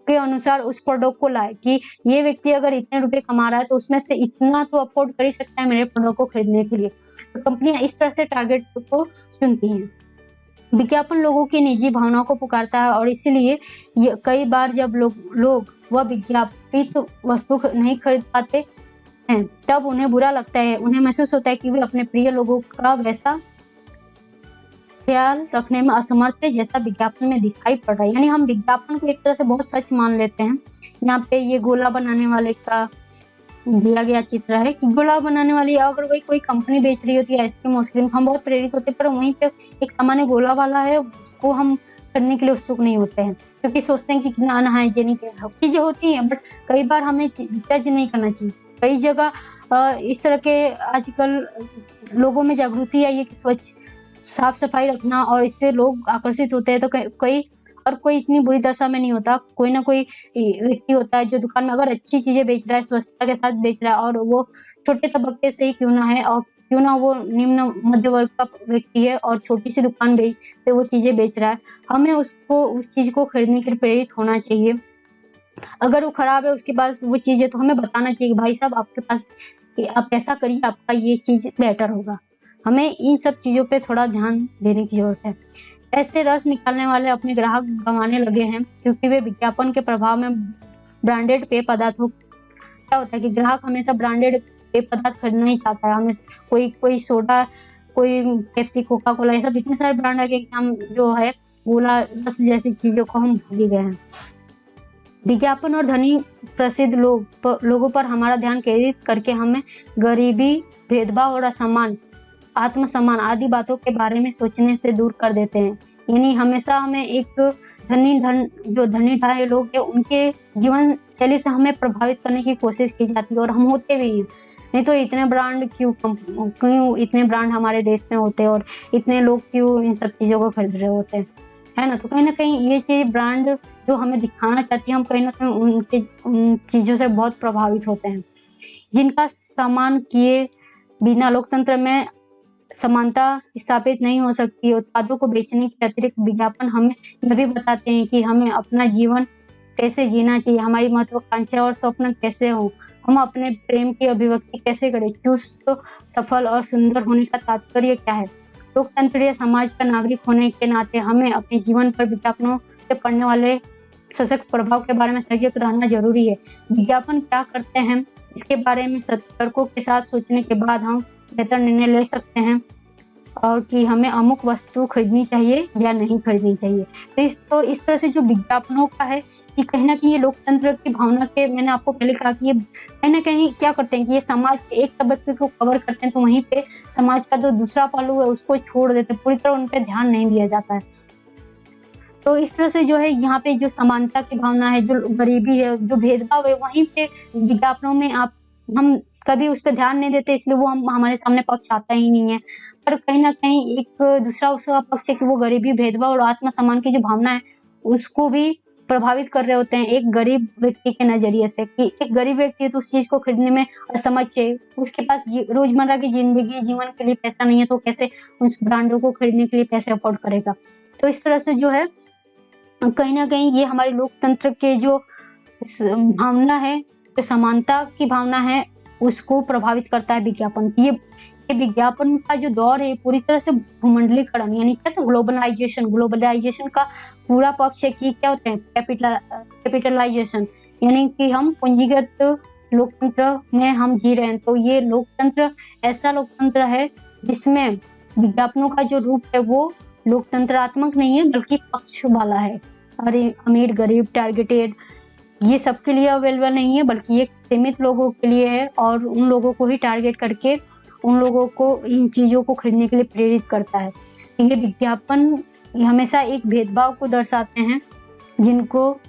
S1: के अनुसार उस प्रोडक्ट को लाए कि ये व्यक्ति अगर इतने रुपए कमा रहा है तो उसमें से इतना तो अफोर्ड कर ही सकता है मेरे प्रोडक्ट को खरीदने के लिए। तो कंपनियां इस तरह से टारगेट को चुनती हैं। विज्ञापन लोगों की निजी भावनाओं को पुकारता है और इसीलिए कई बार जब लोग वह विज्ञापित वस्तु नहीं खरीद पाते हैं तब उन्हें बुरा लगता है। उन्हें महसूस होता है कि वे अपने प्रिय लोगों का वैसा ख्याल रखने में असमर्थ है जैसा विज्ञापन में दिखाई पड़ रहा है। यानी हम विज्ञापन को एक तरह से बहुत सच मान लेते हैं। यहाँ पे ये गोला बनाने वाले का दिया गया चित्र है कि गोला बनाने वाली अगर कोई कंपनी बेच रही होती है आइसक्रीम, हम बहुत प्रेरित होते हैं, पर वहीं पे एक सामान्य गोला वाला है उसको हम करने के लिए उत्सुक नहीं होते हैं, क्योंकि सोचते हैं कि कितना अनहाइजेनिक चीजें होती हैं। बट कई बार हमें जज नहीं करना चाहिए। कई जगह इस तरह के आजकल लोगों में जागृति आई है कि स्वच्छ साफ सफाई रखना, और इससे लोग आकर्षित होते हैं। तो कोई इतनी बुरी दशा में नहीं होता, कोई ना कोई व्यक्ति होता है जो दुकान में अगर अच्छी चीजें बेच रहा है, स्वच्छता के साथ बेच रहा है, और वो छोटे तबके से ही क्यों ना है और क्यों ना वो निम्न मध्य वर्ग का व्यक्ति है और छोटी सी दुकान पे वो चीजें बेच रहा है, हमें उस चीज को खरीदने के लिए प्रेरित होना चाहिए। अगर वो खराब है उसके पास वो चीज है तो हमें बताना चाहिए भाई साहब आपके पास, आप ऐसा करिए, आपका ये चीज बेटर होगा। हमें इन सब चीजों पे थोड़ा ध्यान देने की जरूरत है। ऐसे रस निकालने वाले अपने ग्राहक गंवाने लगे हैं क्योंकि वे विज्ञापन के प्रभाव में ब्रांडेड पेय पदार्थों, क्या होता है कि ग्राहक हमेशा ब्रांडेड पेय पदार्थ खरीदना ही चाहता है। हमें कोई सोडा, कोई पेप्सी, कोका कोला, ये सब इतने सारे ब्रांड है कि हम जो है गोला रस जैसी चीजों को हम भूल गए हैं। विज्ञापन और धनी प्रसिद्ध लोगों पर हमारा ध्यान केंद्रित करके हमें गरीबी, भेदभाव और असम्मान, आत्मसम्मान आदि बातों के बारे में सोचने से दूर कर देते हैं। यानी हमेशा हमें एक जो धनी ढाई लोग हैं उनके जीवन शैली से हमें प्रभावित करने की कोशिश की जाती है, और हम होते भी हैं। नहीं तो इतने ब्रांड क्यों इतने ब्रांड हमारे देश में होते हैं और इतने लोग क्यों इन सब चीजों को खरीद रहे होते हैं, है ना। तो कहीं ना कहीं ये चीज ब्रांड जो हमें दिखाना चाहती है, हम कहीं ना कहीं उन चीजों से बहुत प्रभावित होते हैं, जिनका सम्मान किए बिना लोकतंत्र में समानता स्थापित नहीं हो सकती। उत्पादों को बेचने के अतिरिक्त विज्ञापन हमें यह भी बताते हैं कि हमें अपना जीवन कैसे जीना चाहिए, हमारी महत्वाकांक्षा और स्वप्न कैसे हो, हम अपने प्रेम की अभिव्यक्ति कैसे करें, चुस्त, सफल और सुंदर होने का तात्पर्य क्या है। लोकतंत्रीय समाज का नागरिक होने के नाते हमें अपने जीवन पर विज्ञापनों से पड़ने वाले सशक्त प्रभाव के बारे में सजग रहना जरूरी है। विज्ञापन क्या करते हैं इसके बारे में तर्कों के साथ सोचने के बाद हम बेहतर निर्णय ले सकते हैं और कि हमें अमुक वस्तु खरीदनी चाहिए या नहीं खरीदनी चाहिए। तो इस तरह से जो विज्ञापनों का है कि कहीं न कहीं ये लोकतंत्र की भावना के, मैंने आपको पहले कहा कि ये कहीं न कहीं क्या करते हैं कि ये समाज के एक तबके को कवर करते हैं, तो वहीं पे समाज का जो दूसरा पहलू है उसको छोड़ देते हैं, पूरी तरह उन पे ध्यान नहीं दिया जाता है। तो इस तरह से जो है यहाँ पे जो समानता की भावना है, जो गरीबी है, जो भेदभाव है, वहीं पे विज्ञापनों में हम कभी उस पे ध्यान नहीं देते, इसलिए वो हमारे सामने पक्ष आता ही नहीं है। पर कहीं न कहीं एक दूसरा उसका पक्ष है कि वो गरीबी, भेदभाव और आत्मसम्मान की जो भावना है, उसको भी प्रभावित कर रहे होते हैं एक गरीब व्यक्ति के नज़रिए से, कि एक गरीब व्यक्ति है तो उस चीज़ को खरीदने में असमर्थ है, उसके पास रोज़मर्रा की ज़िंदगी, जीवन के लिए पैसा नहीं है, तो कैसे उस ब्रांडों को खरीदने के लिए पैसे अफ़ोर्ड करेगा। तो इस तरह से जो है कहीं न कहीं ये हमारे लोकतंत्र के जो भावना है, जो समानता की भावना है, उसको प्रभावित करता है विज्ञापन। ये विज्ञापन का जो दौर है पूरी तरह से भूमंडलीकरण, यानी क्या था, ग्लोबलाइजेशन का पूरा पक्ष है कि क्या होते हैं कैपिटलाइजेशन, यानी कि हम पूंजीगत लोकतंत्र में हम जी रहे हैं। तो ये लोकतंत्र ऐसा लोकतंत्र है जिसमें विज्ञापनों का जो रूप है वो लोकतंत्रात्मक नहीं है बल्कि पक्ष वाला है। अमीर, गरीब, टारगेटेड, ये सबके लिए अवेलेबल नहीं है, बल्कि ये सीमित लोगों के लिए है और उन लोगों को ही टारगेट करके उन लोगों को इन चीज़ों को खरीदने के लिए प्रेरित करता है। ये विज्ञापन हमेशा एक भेदभाव को दर्शाते हैं जिनको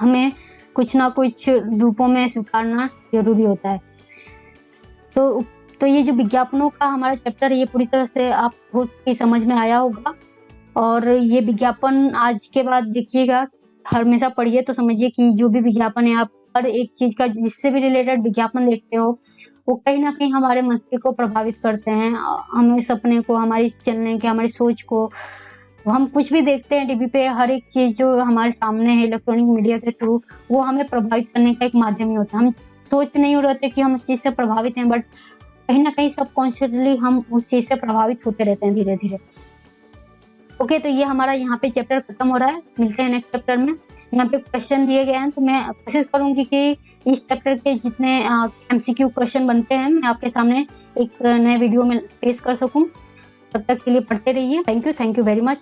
S1: हमें कुछ ना कुछ रूपों में स्वीकारना ज़रूरी होता है। तो ये जो विज्ञापनों का हमारा चैप्टर है, ये पूरी तरह से आपको की समझ में आया होगा। और ये विज्ञापन आज के बाद देखिएगा, हमेशा पढ़िए तो समझिए कि जो भी विज्ञापन है, आप हर एक चीज़ का जिससे भी रिलेटेड विज्ञापन देखते हो, वो कहीं न कहीं हमारे मस्तिष्क को प्रभावित करते हैं। हमारे सपने को, हमारी चलने के, हमारी सोच को, हम कुछ भी देखते हैं टीवी पे, हर एक चीज़ जो हमारे सामने है इलेक्ट्रॉनिक मीडिया के थ्रू, वो हमें प्रभावित करने का एक माध्यम ही होता है। हम सोच नहीं रहते कि हम उस चीज़ से प्रभावित हैं, बट कहीं न कहीं सबकॉन्शियसली हम उस चीज़ से प्रभावित होते रहते हैं धीरे-धीरे। ओके, तो ये हमारा यहाँ पे चैप्टर खत्म हो रहा है। मिलते हैं नेक्स्ट चैप्टर में। यहाँ पे क्वेश्चन दिए गए हैं, तो मैं कोशिश करूँगी कि इस चैप्टर के जितने एमसीक्यू क्वेश्चन बनते हैं, मैं आपके सामने एक नए वीडियो में पेश कर सकूँ। तब तक के लिए पढ़ते रहिए। Thank you very much.